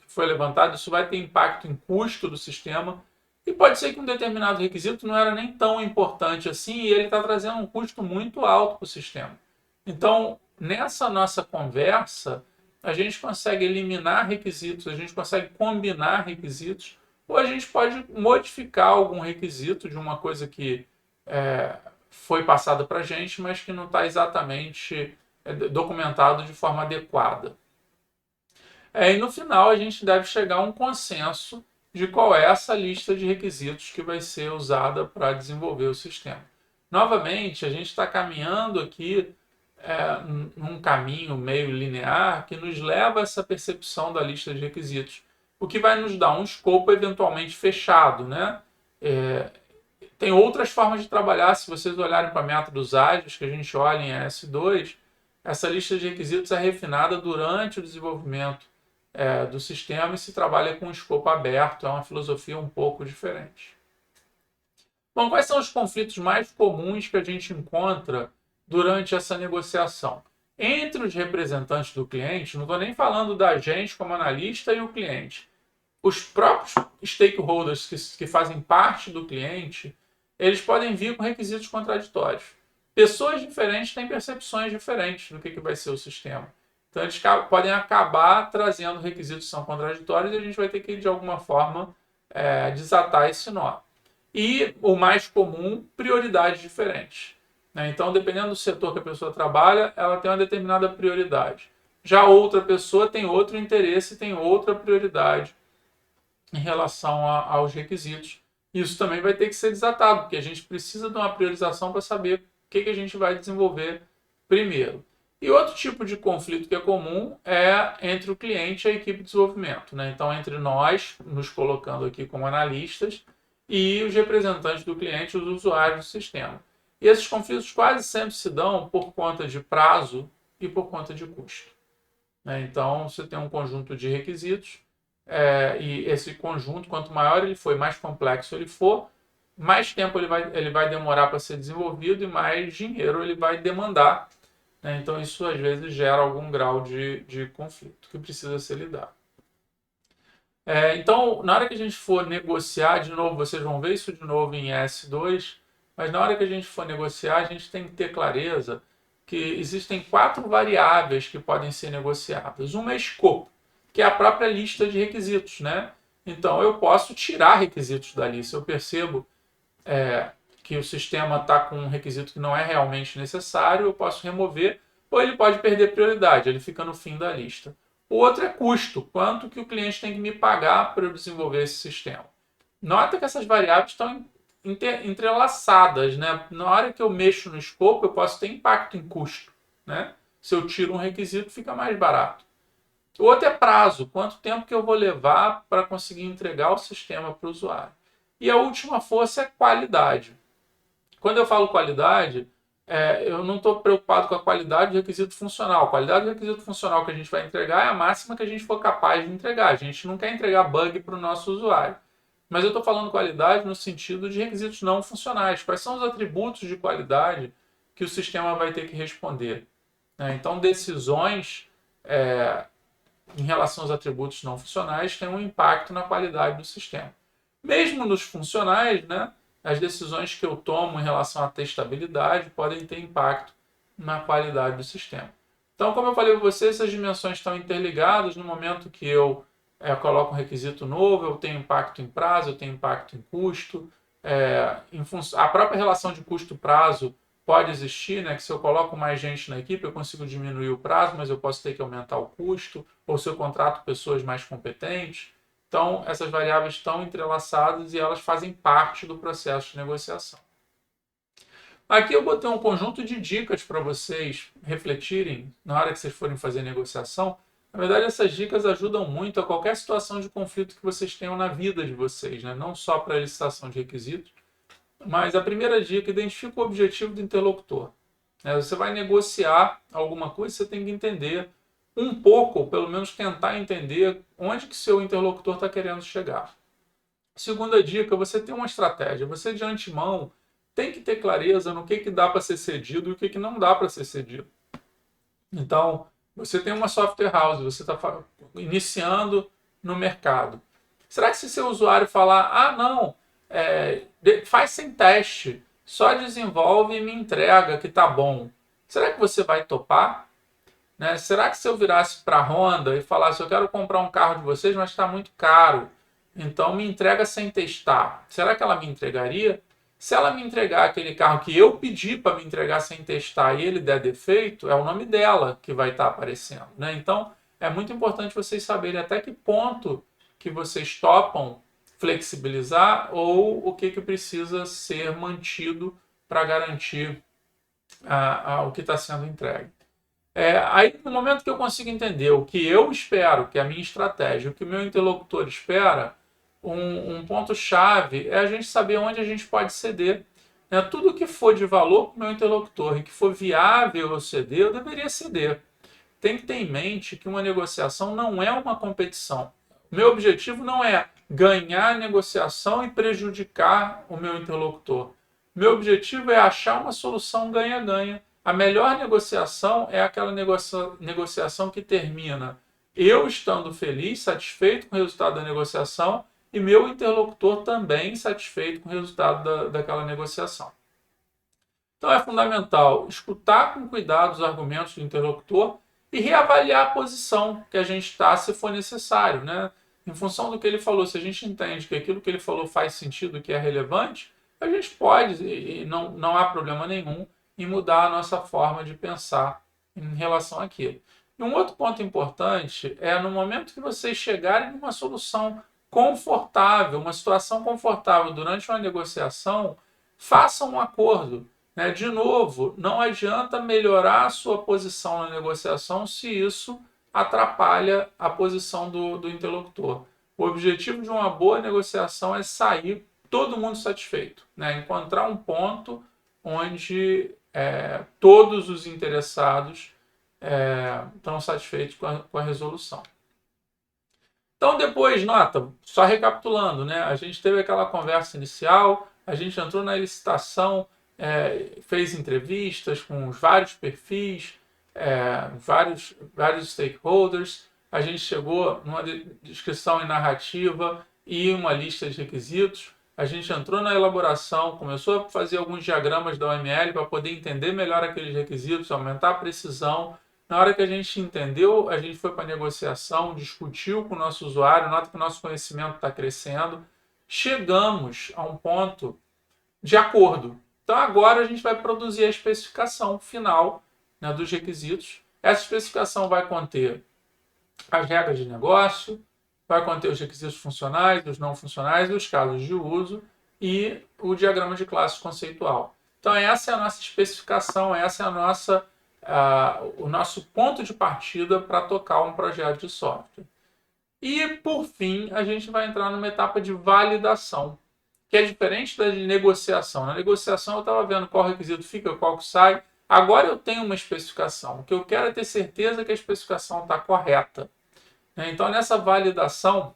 foi levantado, isso vai ter impacto em custo do sistema, e pode ser que um determinado requisito não era nem tão importante assim e ele está trazendo um custo muito alto para o sistema. Então, nessa nossa conversa, a gente consegue eliminar requisitos, a gente consegue combinar requisitos, ou a gente pode modificar algum requisito de uma coisa que foi passada para a gente, mas que não está exatamente documentado de forma adequada. E no final a gente deve chegar a um consenso de qual é essa lista de requisitos que vai ser usada para desenvolver o sistema. Novamente, a gente está caminhando aqui num caminho meio linear que nos leva a essa percepção da lista de requisitos, o que vai nos dar um escopo eventualmente fechado, né? Tem outras formas de trabalhar. Se vocês olharem para métodos ágeis que a gente olha em S2, essa lista de requisitos é refinada durante o desenvolvimento do sistema e se trabalha com um escopo aberto. É uma filosofia um pouco diferente. Bom, quais são os conflitos mais comuns que a gente encontra durante essa negociação? Entre os representantes do cliente, não estou nem falando da gente como analista e o cliente. Os próprios stakeholders que fazem parte do cliente, eles podem vir com requisitos contraditórios. Pessoas diferentes têm percepções diferentes do que vai ser o sistema. Então, eles podem acabar trazendo requisitos que são contraditórios e a gente vai ter que, de alguma forma, desatar esse nó. E, o mais comum, prioridades diferentes. Então, dependendo do setor que a pessoa trabalha, ela tem uma determinada prioridade. Já outra pessoa tem outro interesse, tem outra prioridade em relação aos requisitos. Isso também vai ter que ser desatado, porque a gente precisa de uma priorização para saber o que a gente vai desenvolver primeiro. E outro tipo de conflito que é comum é entre o cliente e a equipe de desenvolvimento. Então, entre nós, nos colocando aqui como analistas, e os representantes do cliente, os usuários do sistema. E esses conflitos quase sempre se dão por conta de prazo e por conta de custo. Então, você tem um conjunto de requisitos, e esse conjunto, quanto maior ele for, mais complexo ele for, mais tempo ele vai demorar para ser desenvolvido e mais dinheiro ele vai demandar. Então, isso às vezes gera algum grau de conflito que precisa ser lidado. Então, na hora que a gente for negociar, de novo, vocês vão ver isso de novo em S2, mas na hora que a gente for negociar, a gente tem que ter clareza que existem 4 variáveis que podem ser negociadas. Uma é escopo, que é a própria lista de requisitos, né? Então, eu posso tirar requisitos dali. Se eu percebo que o sistema está com um requisito que não é realmente necessário, eu posso remover, ou ele pode perder prioridade, ele fica no fim da lista. O outro é custo, quanto que o cliente tem que me pagar para eu desenvolver esse sistema. Nota que essas variáveis estão entrelaçadas, né? Na hora que eu mexo no escopo, eu posso ter impacto em custo, né? Se eu tiro um requisito, fica mais barato. O outro é prazo, quanto tempo que eu vou levar para conseguir entregar o sistema para o usuário. E a última força é qualidade. Quando eu falo qualidade, eu não estou preocupado com a qualidade do requisito funcional. A qualidade do requisito funcional que a gente vai entregar é a máxima que a gente for capaz de entregar. A gente não quer entregar bug para o nosso usuário. Mas eu estou falando qualidade no sentido de requisitos não funcionais. Quais são os atributos de qualidade que o sistema vai ter que responder? Então, decisões em relação aos atributos não funcionais têm um impacto na qualidade do sistema. Mesmo nos funcionais, né, as decisões que eu tomo em relação à testabilidade podem ter impacto na qualidade do sistema. Então, como eu falei para vocês, essas dimensões estão interligadas. No momento que eu coloco um requisito novo, eu tenho impacto em prazo, eu tenho impacto em custo. A própria relação de custo-prazo pode existir, né? Que se eu coloco mais gente na equipe, eu consigo diminuir o prazo, mas eu posso ter que aumentar o custo, ou se eu contrato pessoas mais competentes. Então, essas variáveis estão entrelaçadas e elas fazem parte do processo de negociação. Aqui eu botei um conjunto de dicas para vocês refletirem na hora que vocês forem fazer negociação, Na verdade, essas dicas ajudam muito a qualquer situação de conflito que vocês tenham na vida de vocês, né? Não só para a licitação de requisitos, mas a primeira dica: identifica o objetivo do interlocutor. Você vai negociar alguma coisa, você tem que entender um pouco, ou pelo menos tentar entender onde que seu interlocutor está querendo chegar. Segunda dica: você tem uma estratégia. Você, de antemão, tem que ter clareza no que dá para ser cedido e o que não dá para ser cedido. Então, você tem uma software house, você está iniciando no mercado. Será que se seu usuário falar, não, faz sem teste, só desenvolve e me entrega que tá bom, será que você vai topar? Né? Será que se eu virasse para a Honda e falasse, eu quero comprar um carro de vocês, mas está muito caro, então me entrega sem testar, será que ela me entregaria? Se ela me entregar aquele carro que eu pedi para me entregar sem testar e ele der defeito, é o nome dela que vai estar aparecendo. Né? Então, é muito importante vocês saberem até que ponto que vocês topam flexibilizar ou o que precisa ser mantido para garantir o que está sendo entregue. Aí, no momento que eu consigo entender o que eu espero, que é a minha estratégia, o que o meu interlocutor espera, um ponto-chave é a gente saber onde a gente pode ceder. Né? Tudo que for de valor para o meu interlocutor e que for viável eu ceder, eu deveria ceder. Tem que ter em mente que uma negociação não é uma competição. O meu objetivo não é ganhar a negociação e prejudicar o meu interlocutor. Meu objetivo é achar uma solução ganha-ganha. A melhor negociação é aquela negociação que termina eu estando feliz, satisfeito com o resultado da negociação e meu interlocutor também satisfeito com o resultado daquela negociação. Então é fundamental escutar com cuidado os argumentos do interlocutor e reavaliar a posição que a gente está, se for necessário. Né? Em função do que ele falou, se a gente entende que aquilo que ele falou faz sentido, que é relevante, a gente pode, e não há problema nenhum, em mudar a nossa forma de pensar em relação àquilo. E um outro ponto importante é no momento que vocês chegarem numa solução confortável, uma situação confortável durante uma negociação, façam um acordo. Né? De novo, não adianta melhorar a sua posição na negociação se isso atrapalha a posição do interlocutor. O objetivo de uma boa negociação é sair todo mundo satisfeito, né? Encontrar um ponto onde todos os interessados estão satisfeitos com a resolução. Então, depois, nota, só recapitulando, né? A gente teve aquela conversa inicial, a gente entrou na licitação, fez entrevistas com vários perfis, vários stakeholders, a gente chegou numa descrição e narrativa e uma lista de requisitos, a gente entrou na elaboração, começou a fazer alguns diagramas da OML para poder entender melhor aqueles requisitos, aumentar a precisão. Na hora que a gente entendeu, a gente foi para a negociação, discutiu com o nosso usuário, nota que o nosso conhecimento está crescendo, chegamos a um ponto de acordo. Então agora a gente vai produzir a especificação final, né, dos requisitos. Essa especificação vai conter as regras de negócio, vai conter os requisitos funcionais, os não funcionais, os casos de uso e o diagrama de classes conceitual. Então essa é a nossa especificação, essa é o nosso ponto de partida para tocar um projeto de software. E, por fim, a gente vai entrar numa etapa de validação, que é diferente da de negociação. Na negociação eu estava vendo qual requisito fica, qual que sai. Agora eu tenho uma especificação. O que eu quero é ter certeza que a especificação está correta. Então, nessa validação,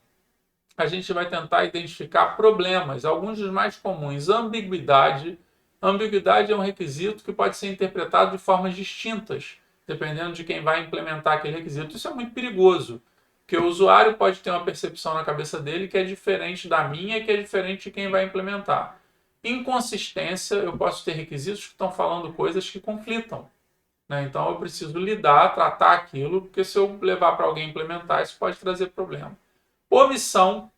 a gente vai tentar identificar problemas, alguns dos mais comuns. Ambiguidade. Ambiguidade é um requisito que pode ser interpretado de formas distintas, dependendo de quem vai implementar aquele requisito. Isso é muito perigoso, porque o usuário pode ter uma percepção na cabeça dele que é diferente da minha e que é diferente de quem vai implementar. Inconsistência, eu posso ter requisitos que estão falando coisas que conflitam. Né? Então eu preciso tratar aquilo, porque se eu levar para alguém implementar, isso pode trazer problema. Omissão,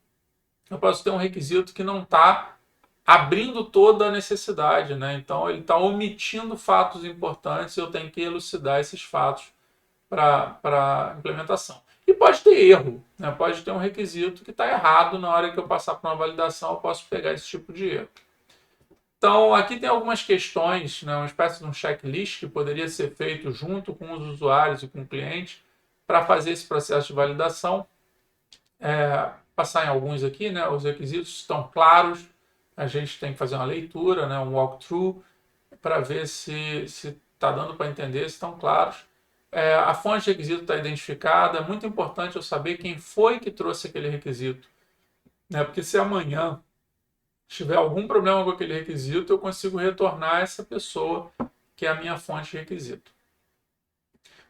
eu posso ter um requisito que não está abrindo toda a necessidade, né? Então ele está omitindo fatos importantes, eu tenho que elucidar esses fatos para implementação. E pode ter erro, né? Pode ter um requisito que está errado, na hora que eu passar para uma validação eu posso pegar esse tipo de erro. Então, aqui tem algumas questões, né, uma espécie de um checklist que poderia ser feito junto com os usuários e com o cliente, para fazer esse processo de validação. Passar em alguns aqui, né? Os requisitos estão claros, a gente tem que fazer uma leitura, né? Um walkthrough, para ver se está dando para entender, se estão claros. A fonte de requisito está identificada, é muito importante eu saber quem foi que trouxe aquele requisito, né? Porque se amanhã tiver algum problema com aquele requisito, eu consigo retornar essa pessoa que é a minha fonte de requisito.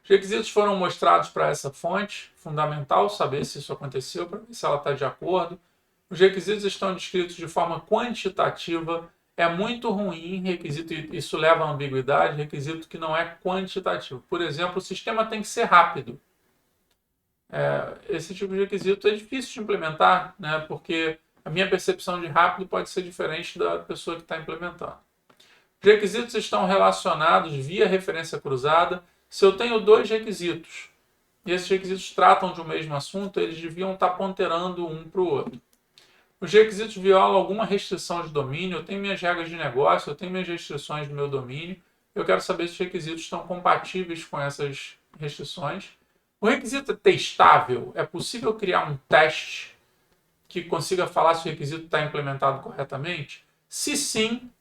Os requisitos foram mostrados para essa fonte, fundamental saber se isso aconteceu, para ver se ela está de acordo. Os requisitos estão descritos de forma quantitativa. É muito ruim requisito, isso leva à ambiguidade, requisito que não é quantitativo. Por exemplo, o sistema tem que ser rápido. Esse tipo de requisito é difícil de implementar, né? Porque a minha percepção de rápido pode ser diferente da pessoa que está implementando. Os requisitos estão relacionados via referência cruzada. Se eu tenho dois requisitos e esses requisitos tratam de um mesmo assunto, eles deviam estar ponderando um para o outro. Os requisitos violam alguma restrição de domínio, eu tenho minhas regras de negócio, eu tenho minhas restrições do meu domínio, eu quero saber se os requisitos estão compatíveis com essas restrições. O requisito é testável, é possível criar um teste que consiga falar se o requisito está implementado corretamente? Se sim,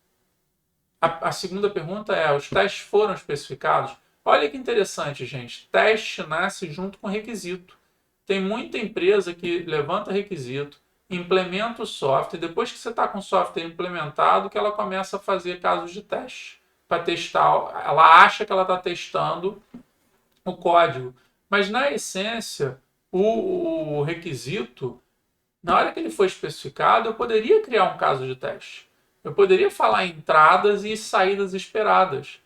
a segunda pergunta é, os testes foram especificados? Olha que interessante, gente, teste nasce junto com requisito. Tem muita empresa que levanta requisito, implementa o software, depois que você está com o software implementado, que ela começa a fazer casos de teste para testar. Ela acha que ela está testando o código, mas na essência, o requisito, na hora que ele foi especificado, eu poderia criar um caso de teste. Eu poderia falar entradas e saídas esperadas.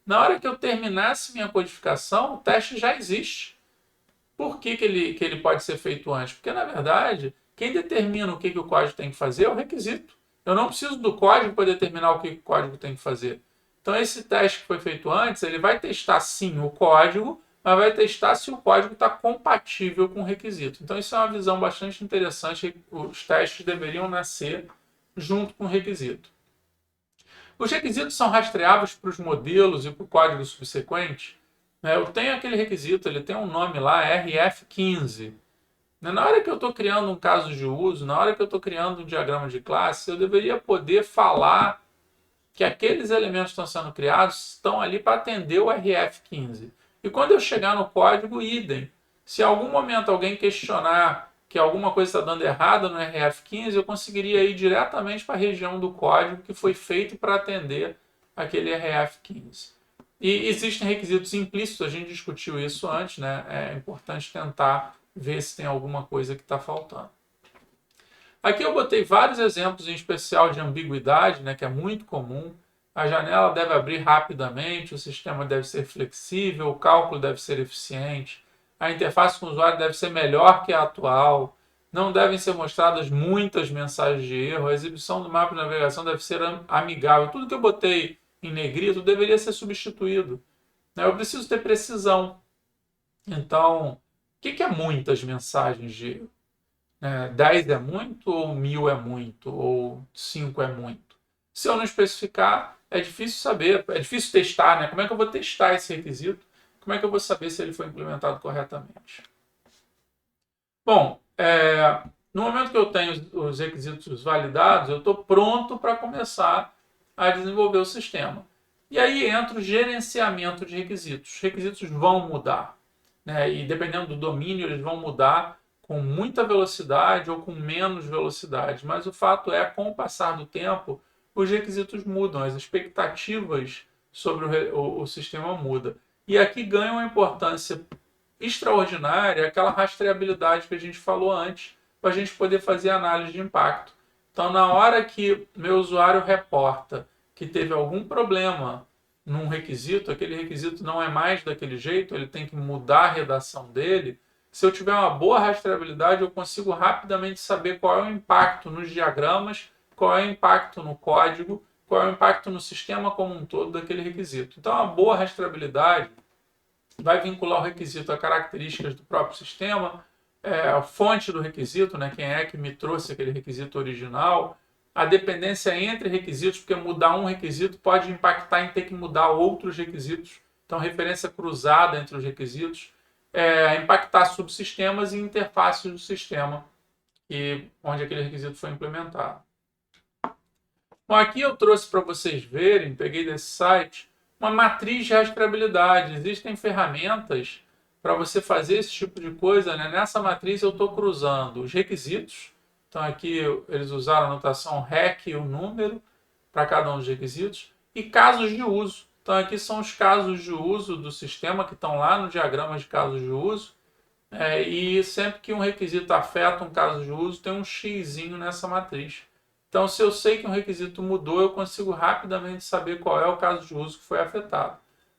Na hora que eu terminasse minha codificação, o teste já existe. Por que ele pode ser feito antes? Porque, na verdade, quem determina o que o código tem que fazer é o requisito. Eu não preciso do código para determinar o que o código tem que fazer. Então, esse teste que foi feito antes, ele vai testar, sim, o código, mas vai testar se o código está compatível com o requisito. Então, isso é uma visão bastante interessante. Os testes deveriam nascer junto com o requisito. Os requisitos são rastreáveis para os modelos e para o código subsequente. Eu tenho aquele requisito, ele tem um nome lá, RF15. Na hora que eu estou criando um caso de uso, na hora que eu estou criando um diagrama de classe, eu deveria poder falar que aqueles elementos que estão sendo criados estão ali para atender o RF15. E quando eu chegar no código, idem. Se em algum momento alguém questionar que alguma coisa está dando errada no RF15, eu conseguiria ir diretamente para a região do código que foi feito para atender aquele RF15. E existem requisitos implícitos, a gente discutiu isso antes, né? É importante tentar ver se tem alguma coisa que está faltando. Aqui eu botei vários exemplos, em especial de ambiguidade, né, que é muito comum. A janela deve abrir rapidamente, o sistema deve ser flexível, o cálculo deve ser eficiente, a interface com o usuário deve ser melhor que a atual, não devem ser mostradas muitas mensagens de erro, a exibição do mapa de navegação deve ser amigável. Tudo que eu botei em negrito deveria ser substituído. Eu preciso ter precisão. Então, o que é muitas mensagens de erro? 10 é muito, ou 1000 é muito, ou 5 é muito? Se eu não especificar, é difícil saber, é difícil testar, né? Como é que eu vou testar esse requisito? Como é que eu vou saber se ele foi implementado corretamente? Bom, no momento que eu tenho os requisitos validados, eu estou pronto para começar a desenvolver o sistema. E aí entra o gerenciamento de requisitos. Os requisitos vão mudar, né? E dependendo do domínio, eles vão mudar com muita velocidade ou com menos velocidade. Mas o fato é, com o passar do tempo, os requisitos mudam, as expectativas sobre o sistema mudam. E aqui ganha uma importância extraordinária aquela rastreabilidade que a gente falou antes, para a gente poder fazer análise de impacto. Então, na hora que meu usuário reporta que teve algum problema num requisito, aquele requisito não é mais daquele jeito, ele tem que mudar a redação dele. Se eu tiver uma boa rastreabilidade, eu consigo rapidamente saber qual é o impacto nos diagramas, qual é o impacto no código, qual é o impacto no sistema como um todo daquele requisito. Então, uma boa rastreabilidade vai vincular o requisito a características do próprio sistema, a fonte do requisito, né, quem é que me trouxe aquele requisito original, a dependência entre requisitos, porque mudar um requisito pode impactar em ter que mudar outros requisitos. Então, referência cruzada entre os requisitos. impactar subsistemas e interfaces do sistema onde aquele requisito foi implementado. Bom, aqui eu trouxe para vocês verem, peguei desse site, uma matriz de rastreabilidade. Existem ferramentas para você fazer esse tipo de coisa, né? Nessa matriz eu estou cruzando os requisitos. Então aqui eles usaram a notação REC e o número para cada um dos requisitos. E casos de uso. Então aqui são os casos de uso do sistema que estão lá no diagrama de casos de uso. E sempre que um requisito afeta um caso de uso, tem um xizinho nessa matriz. Então, se eu sei que um requisito mudou, eu consigo rapidamente saber qual é o caso de uso que foi afetado.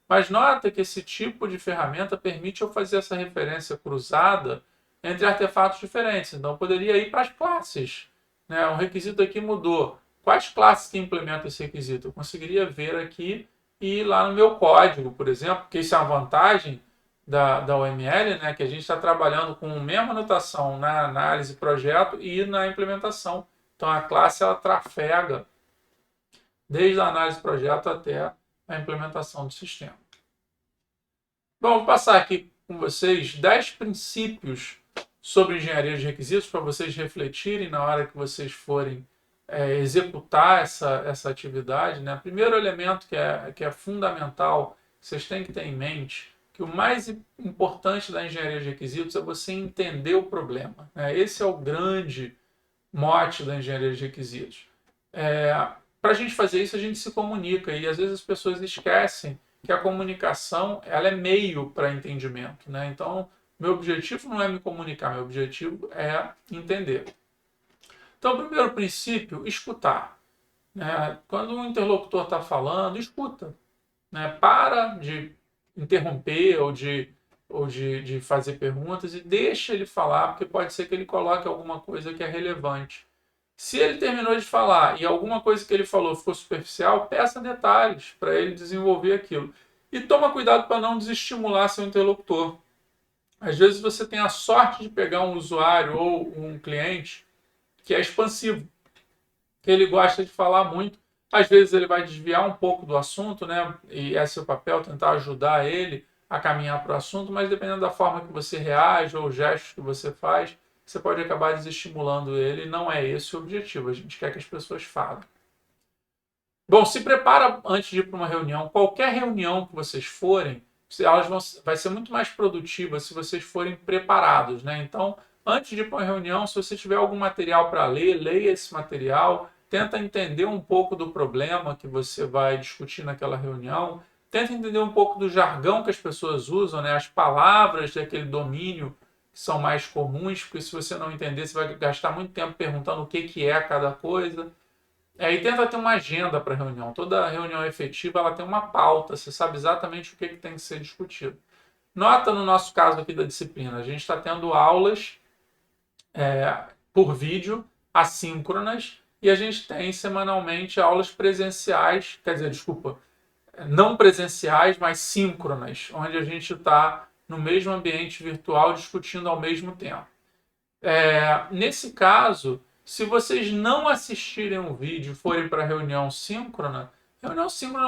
Mas nota que esse tipo de ferramenta permite eu fazer essa referência cruzada entre artefatos diferentes. Então, eu poderia ir para as classes. Né? Um requisito aqui mudou. Quais classes que implementam esse requisito? Eu conseguiria ver aqui e ir lá no meu código, por exemplo, porque isso é uma vantagem da OML, né? Que a gente está trabalhando com a mesma notação na análise projeto e na implementação. Então, a classe ela trafega desde a análise projeto até a implementação do sistema. Bom, vou passar aqui com vocês 10 princípios sobre engenharia de requisitos para vocês refletirem na hora que vocês forem executar essa atividade. Né? Primeiro elemento que é fundamental, que vocês têm que ter em mente, que o mais importante da engenharia de requisitos é você entender o problema. Né? Esse é o grande mote da engenharia de requisitos. Para a gente fazer isso, a gente se comunica e às vezes as pessoas esquecem que a comunicação ela é meio para entendimento. Né? Então, meu objetivo não é me comunicar, meu objetivo é entender. Então, o primeiro princípio, escutar. Né? Quando um interlocutor está falando, escuta. Né? Para de interromper ou de fazer perguntas e deixa ele falar, porque pode ser que ele coloque alguma coisa que é relevante. Se ele terminou de falar e alguma coisa que ele falou ficou superficial, peça detalhes para ele desenvolver aquilo. E toma cuidado para não desestimular seu interlocutor. Às vezes você tem a sorte de pegar um usuário ou um cliente que é expansivo, que ele gosta de falar muito. Às vezes ele vai desviar um pouco do assunto, né? E é seu papel tentar ajudar ele a caminhar para o assunto, mas dependendo da forma que você reage ou gestos que você faz, você pode acabar desestimulando ele. Não é esse o objetivo. A gente quer que as pessoas falem. Bom, se prepara antes de ir para uma reunião. Qualquer reunião que vocês forem, vai ser muito mais produtiva se vocês forem preparados, né? Então, antes de ir para uma reunião, se você tiver algum material para ler, leia esse material. Tenta entender um pouco do problema que você vai discutir naquela reunião. Tenta entender um pouco do jargão que as pessoas usam, né? As palavras daquele domínio que são mais comuns, porque se você não entender, você vai gastar muito tempo perguntando o que é cada coisa. E tenta ter uma agenda para a reunião. Toda reunião efetiva ela tem uma pauta, você sabe exatamente o que tem que ser discutido. Nota no nosso caso aqui da disciplina, a gente está tendo aulas por vídeo, assíncronas, e a gente tem semanalmente aulas presenciais, não presenciais, mas síncronas, onde a gente está no mesmo ambiente virtual discutindo ao mesmo tempo. Nesse caso, se vocês não assistirem o vídeo e forem para a reunião síncrona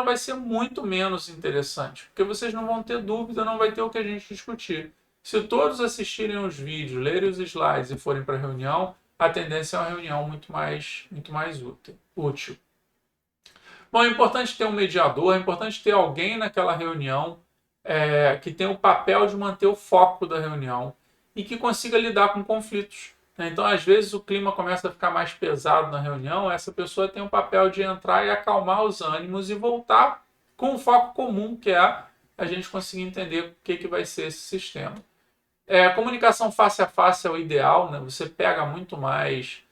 vai ser muito menos interessante, porque vocês não vão ter dúvida, não vai ter o que a gente discutir. Se todos assistirem os vídeos, lerem os slides e forem para a reunião, a tendência é uma reunião muito mais útil. Bom, é importante ter um mediador, é importante ter alguém naquela reunião que tem o papel de manter o foco da reunião e que consiga lidar com conflitos. Então, às vezes, o clima começa a ficar mais pesado na reunião, essa pessoa tem o papel de entrar e acalmar os ânimos e voltar com o foco comum, que é a gente conseguir entender o que vai ser esse sistema. A comunicação face a face é o ideal, né? Você pega muito mais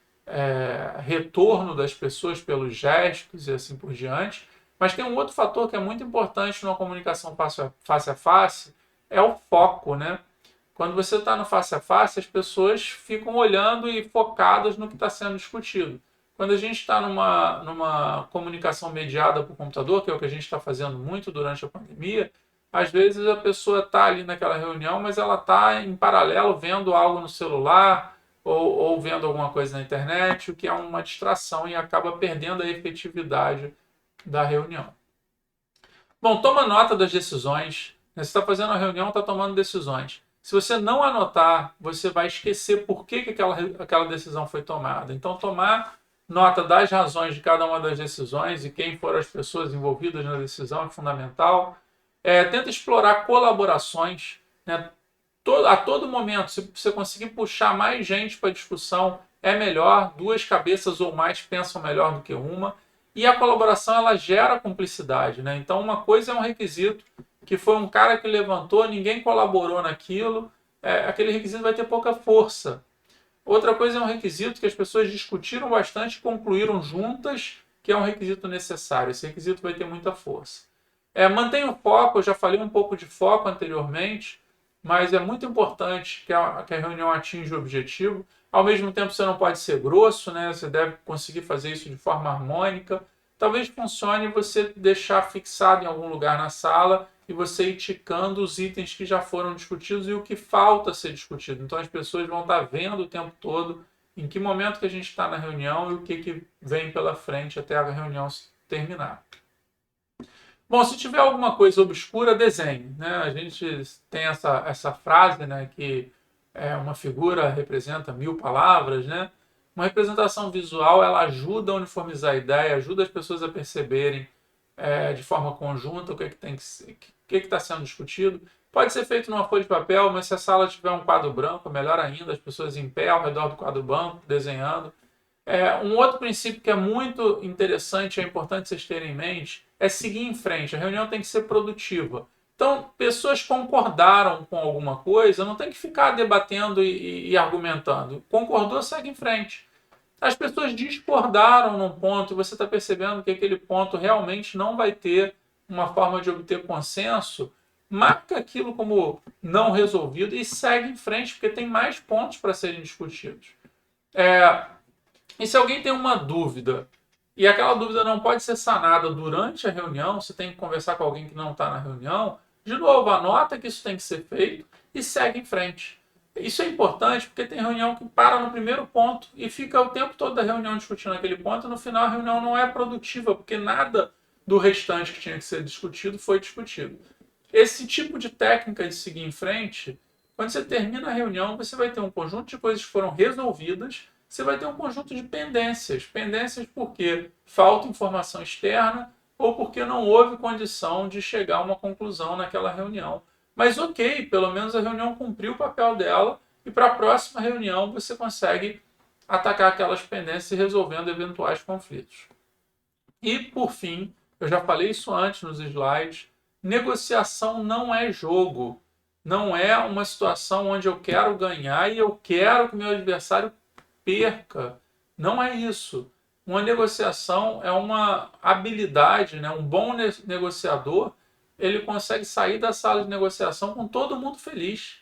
retorno das pessoas pelos gestos e assim por diante. Mas tem um outro fator que é muito importante na comunicação face a face, é o foco, né? Quando você está no face a face, as pessoas ficam olhando e focadas no que está sendo discutido. Quando a gente está numa comunicação mediada por computador, que é o que a gente está fazendo muito durante a pandemia, às vezes a pessoa está ali naquela reunião, mas ela está em paralelo vendo algo no celular ou vendo alguma coisa na internet, o que é uma distração e acaba perdendo a efetividade da reunião. Bom, toma nota das decisões. Você está fazendo uma reunião, está tomando decisões. Se você não anotar, você vai esquecer por que aquela decisão foi tomada. Então, tomar nota das razões de cada uma das decisões e quem foram as pessoas envolvidas na decisão é fundamental. Tenta explorar colaborações, né? A todo momento, se você conseguir puxar mais gente para a discussão, é melhor. Duas cabeças ou mais pensam melhor do que uma. E a colaboração, ela gera cumplicidade, né? Então, uma coisa é um requisito que foi um cara que levantou, ninguém colaborou naquilo, aquele requisito vai ter pouca força. Outra coisa é um requisito que as pessoas discutiram bastante e concluíram juntas, que é um requisito necessário. Esse requisito vai ter muita força. Mantenha o foco, eu já falei um pouco de foco anteriormente, mas é muito importante que a reunião atinja o objetivo. Ao mesmo tempo, você não pode ser grosso, né? Você deve conseguir fazer isso de forma harmônica. Talvez funcione você deixar fixado em algum lugar na sala e você ir ticando os itens que já foram discutidos e o que falta ser discutido. Então as pessoas vão estar vendo o tempo todo em que momento que a gente está na reunião e o que vem pela frente até a reunião terminar. Bom, se tiver alguma coisa obscura, desenhe, né? A gente tem essa frase, né, que uma figura representa 1000 palavras, né? Uma representação visual, ela ajuda a uniformizar a ideia, ajuda as pessoas a perceberem de forma conjunta o que está sendo discutido. Pode ser feito numa folha de papel, mas se a sala tiver um quadro branco, melhor ainda, as pessoas em pé ao redor do quadro branco, desenhando. Um outro princípio que é muito interessante e é importante vocês terem em mente é seguir em frente. A reunião tem que ser produtiva. Então, pessoas concordaram com alguma coisa, não tem que ficar debatendo e argumentando. Concordou, segue em frente. As pessoas discordaram num ponto e você está percebendo que aquele ponto realmente não vai ter uma forma de obter consenso, marca aquilo como não resolvido e segue em frente, porque tem mais pontos para serem discutidos. E se alguém tem uma dúvida e aquela dúvida não pode ser sanada durante a reunião, você tem que conversar com alguém que não está na reunião, de novo, anota que isso tem que ser feito e segue em frente. Isso é importante porque tem reunião que para no primeiro ponto e fica o tempo todo da reunião discutindo aquele ponto e no final a reunião não é produtiva porque nada do restante que tinha que ser discutido foi discutido. Esse tipo de técnica de seguir em frente, quando você termina a reunião, você vai ter um conjunto de coisas que foram resolvidas, você vai ter um conjunto de pendências. Pendências porque falta informação externa ou porque não houve condição de chegar a uma conclusão naquela reunião. Mas ok, pelo menos a reunião cumpriu o papel dela e para a próxima reunião você consegue atacar aquelas pendências e resolvendo eventuais conflitos. E por fim, eu já falei isso antes nos slides, negociação não é jogo. Não é uma situação onde eu quero ganhar e eu quero que meu adversário perca. Não é isso. Uma negociação é uma habilidade, né? Um bom negociador, ele consegue sair da sala de negociação com todo mundo feliz.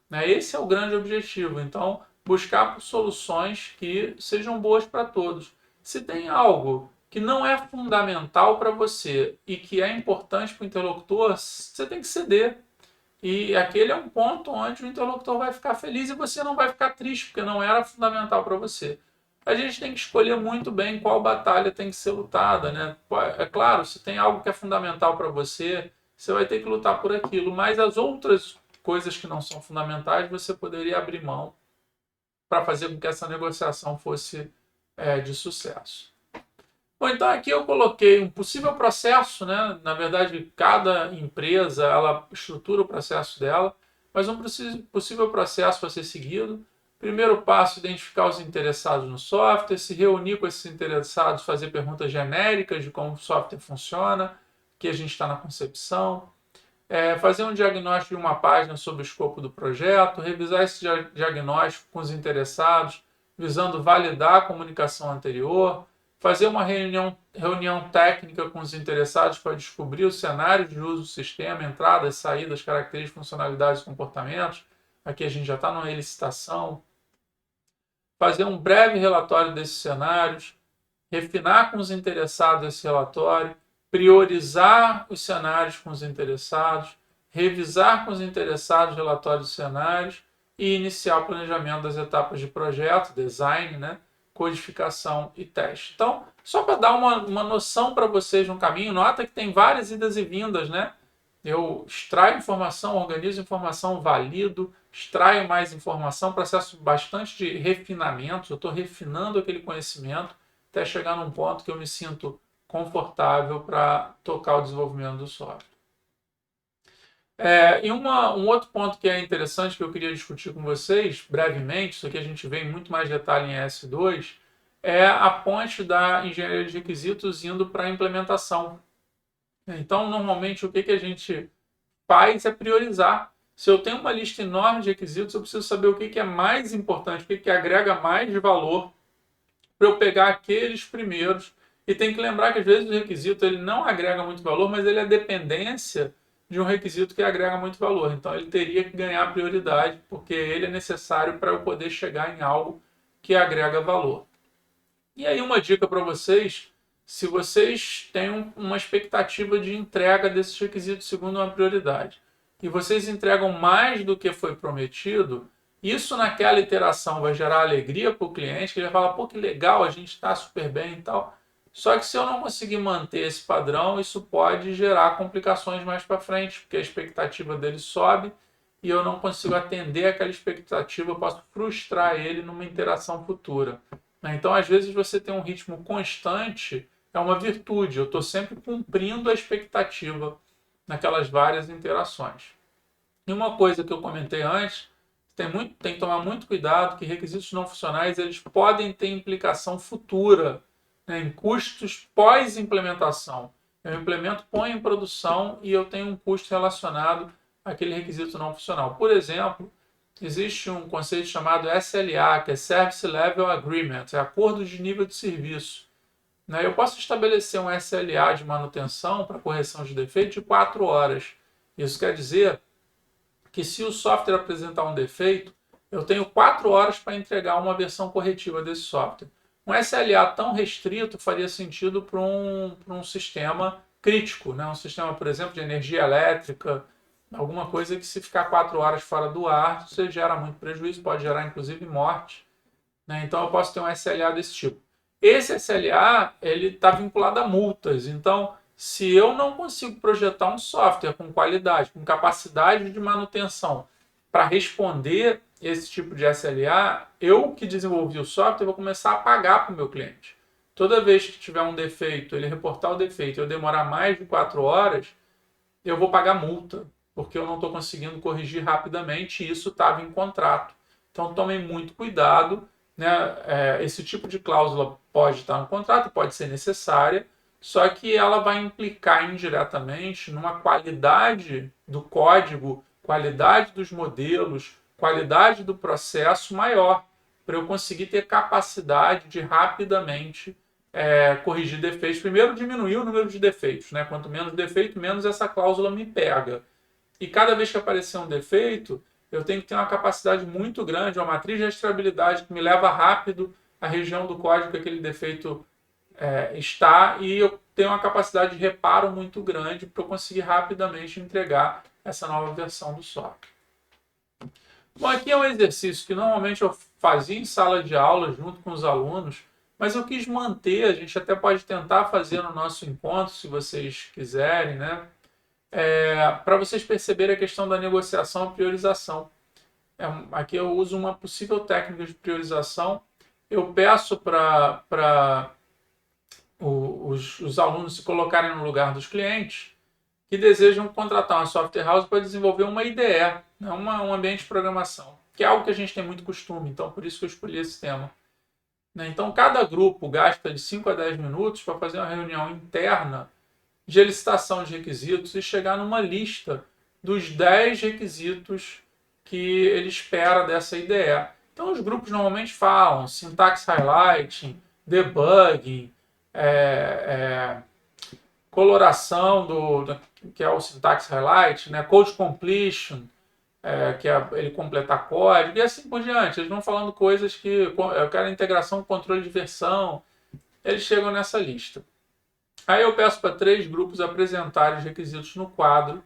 Né? Esse é o grande objetivo. Então, buscar soluções que sejam boas para todos. Se tem algo que não é fundamental para você e que é importante para o interlocutor, você tem que ceder. E aquele é um ponto onde o interlocutor vai ficar feliz e você não vai ficar triste, porque não era fundamental para você. A gente tem que escolher muito bem qual batalha tem que ser lutada, né? É claro, se tem algo que é fundamental para você, você vai ter que lutar por aquilo, mas as outras coisas que não são fundamentais, você poderia abrir mão para fazer com que essa negociação fosse de sucesso. Bom, então aqui eu coloquei um possível processo, né? Na verdade, cada empresa ela estrutura o processo dela, mas um possível processo para ser seguido. Primeiro passo, identificar os interessados no software, se reunir com esses interessados, fazer perguntas genéricas de como o software funciona, que a gente está na concepção, fazer um diagnóstico de uma página sobre o escopo do projeto, revisar esse diagnóstico com os interessados, visando validar a comunicação anterior, fazer uma reunião técnica com os interessados para descobrir os cenários de uso do sistema, entradas, saídas, características, funcionalidades e comportamentos. Aqui a gente já está numa licitação. Fazer um breve relatório desses cenários, refinar com os interessados esse relatório, priorizar os cenários com os interessados, revisar com os interessados relatórios de cenários e iniciar o planejamento das etapas de projeto, design, né? Codificação e teste. Então, só para dar uma noção para vocês no caminho, nota que tem várias idas e vindas, né? eu extraio informação, organizo informação, valido, extraio mais informação, processo bastante de refinamento. Eu estou refinando aquele conhecimento até chegar num ponto que eu me sinto confortável para tocar o desenvolvimento do software. Um outro ponto que é interessante que eu queria discutir com vocês brevemente, isso aqui a gente vê em muito mais detalhe em S2, é a ponte da engenharia de requisitos indo para a implementação. Então, normalmente, o que a gente faz é priorizar. Se eu tenho uma lista enorme de requisitos, eu preciso saber o que é mais importante, o que agrega mais valor para eu pegar aqueles primeiros. E tem que lembrar que às vezes o requisito ele não agrega muito valor, mas ele é dependência de um requisito que agrega muito valor. Então ele teria que ganhar prioridade, porque ele é necessário para eu poder chegar em algo que agrega valor. E aí uma dica para vocês, se vocês têm uma expectativa de entrega desses requisitos segundo uma prioridade, e vocês entregam mais do que foi prometido, isso naquela iteração vai gerar alegria para o cliente, que ele vai falar, pô, que legal, a gente está super bem e tal. Só que se eu não conseguir manter esse padrão, isso pode gerar complicações mais para frente, porque a expectativa dele sobe e eu não consigo atender aquela expectativa, eu posso frustrar ele numa interação futura. Então, às vezes, você tem um ritmo constante, é uma virtude. Eu estou sempre cumprindo a expectativa naquelas várias interações. E uma coisa que eu comentei antes, tem que tomar muito cuidado que requisitos não funcionais eles podem ter implicação futura, né, em custos pós-implementação. Eu implemento, ponho em produção e eu tenho um custo relacionado àquele requisito não funcional. Por exemplo, existe um conceito chamado SLA, que é Service Level Agreement, é acordo de nível de serviço. Eu posso estabelecer um SLA de manutenção para correção de defeito de 4 horas. Isso quer dizer que se o software apresentar um defeito, eu tenho 4 horas para entregar uma versão corretiva desse software. Um SLA tão restrito faria sentido para um sistema crítico, né? Um sistema, por exemplo, de energia elétrica, alguma coisa que se ficar 4 horas fora do ar, você gera muito prejuízo, pode gerar inclusive morte. Então eu posso ter um SLA desse tipo. Esse SLA está vinculado a multas, então se eu não consigo projetar um software com qualidade, com capacidade de manutenção para responder esse tipo de SLA, eu que desenvolvi o software vou começar a pagar para o meu cliente. Toda vez que tiver um defeito, ele reportar o defeito e eu demorar mais de 4 horas, eu vou pagar multa, porque eu não estou conseguindo corrigir rapidamente e isso estava em contrato. Então tomem muito cuidado, né? Esse tipo de cláusula pode estar no contrato, pode ser necessária, só que ela vai implicar indiretamente numa qualidade do código, qualidade dos modelos, qualidade do processo maior, para eu conseguir ter capacidade de rapidamente corrigir defeitos. Primeiro, diminuir o número de defeitos, né? Quanto menos defeito, menos essa cláusula me pega. E cada vez que aparecer um defeito, eu tenho que ter uma capacidade muito grande, uma matriz de rastreabilidade que me leva rápido à região do código que aquele defeito está, e eu tenho uma capacidade de reparo muito grande para eu conseguir rapidamente entregar essa nova versão do software. Bom, aqui é um exercício que normalmente eu fazia em sala de aula junto com os alunos, mas eu quis manter, a gente até pode tentar fazer no nosso encontro, se vocês quiserem, né? Para vocês perceberem a questão da negociação e priorização. Aqui eu uso uma possível técnica de priorização. Eu peço para os alunos se colocarem no lugar dos clientes que desejam contratar uma software house para desenvolver uma IDE, né, um ambiente de programação, que é algo que a gente tem muito costume, então por isso que eu escolhi esse tema. Então cada grupo gasta de 5 a 10 minutos para fazer uma reunião interna de licitação de requisitos e chegar numa lista dos 10 requisitos que ele espera dessa IDE. Então os grupos normalmente falam syntax highlighting, debugging, coloração que é o syntax highlight, né? Code completion, que é ele completar código, e assim por diante. Eles vão falando coisas que eu quero integração com controle de versão. Eles chegam nessa lista. Aí eu peço para 3 grupos apresentarem os requisitos no quadro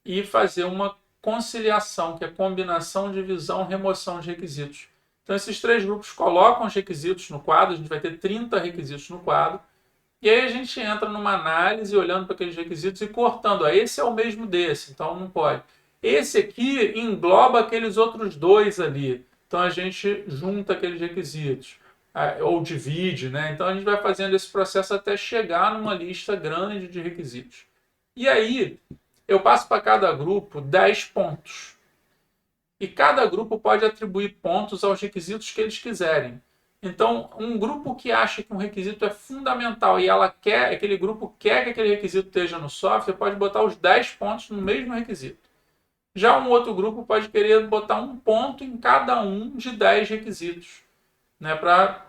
e fazer uma conciliação, que é combinação, divisão, remoção de requisitos. Então esses 3 grupos colocam os requisitos no quadro, a gente vai ter 30 requisitos no quadro, E aí a gente entra numa análise, olhando para aqueles requisitos e cortando. Esse é o mesmo desse, então não pode. Esse aqui engloba aqueles outros dois ali. Então a gente junta aqueles requisitos. Ou divide, né? Então a gente vai fazendo esse processo até chegar numa lista grande de requisitos. E aí eu passo para cada grupo 10 pontos. E cada grupo pode atribuir pontos aos requisitos que eles quiserem. Então, um grupo que acha que um requisito é fundamental e aquele grupo quer que aquele requisito esteja no software, pode botar os 10 pontos no mesmo requisito. Já um outro grupo pode querer botar um ponto em cada um de 10 requisitos, né, para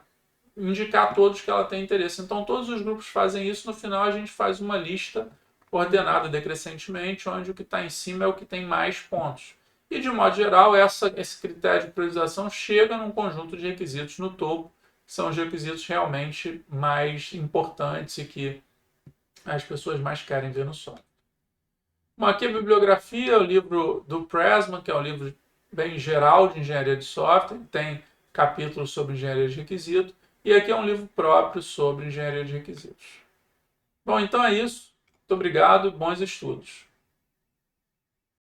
indicar a todos que ela tem interesse. Então, todos os grupos fazem isso. No final, a gente faz uma lista ordenada decrescentemente, onde o que está em cima é o que tem mais pontos. E, de modo geral, esse critério de priorização chega num conjunto de requisitos no topo, que são os requisitos realmente mais importantes e que as pessoas mais querem ver no software. Bom, aqui a bibliografia, o livro do Pressman, que é um livro bem geral de engenharia de software, tem capítulos sobre engenharia de requisito, e aqui é um livro próprio sobre engenharia de requisitos. Bom, então é isso. Muito obrigado, bons estudos.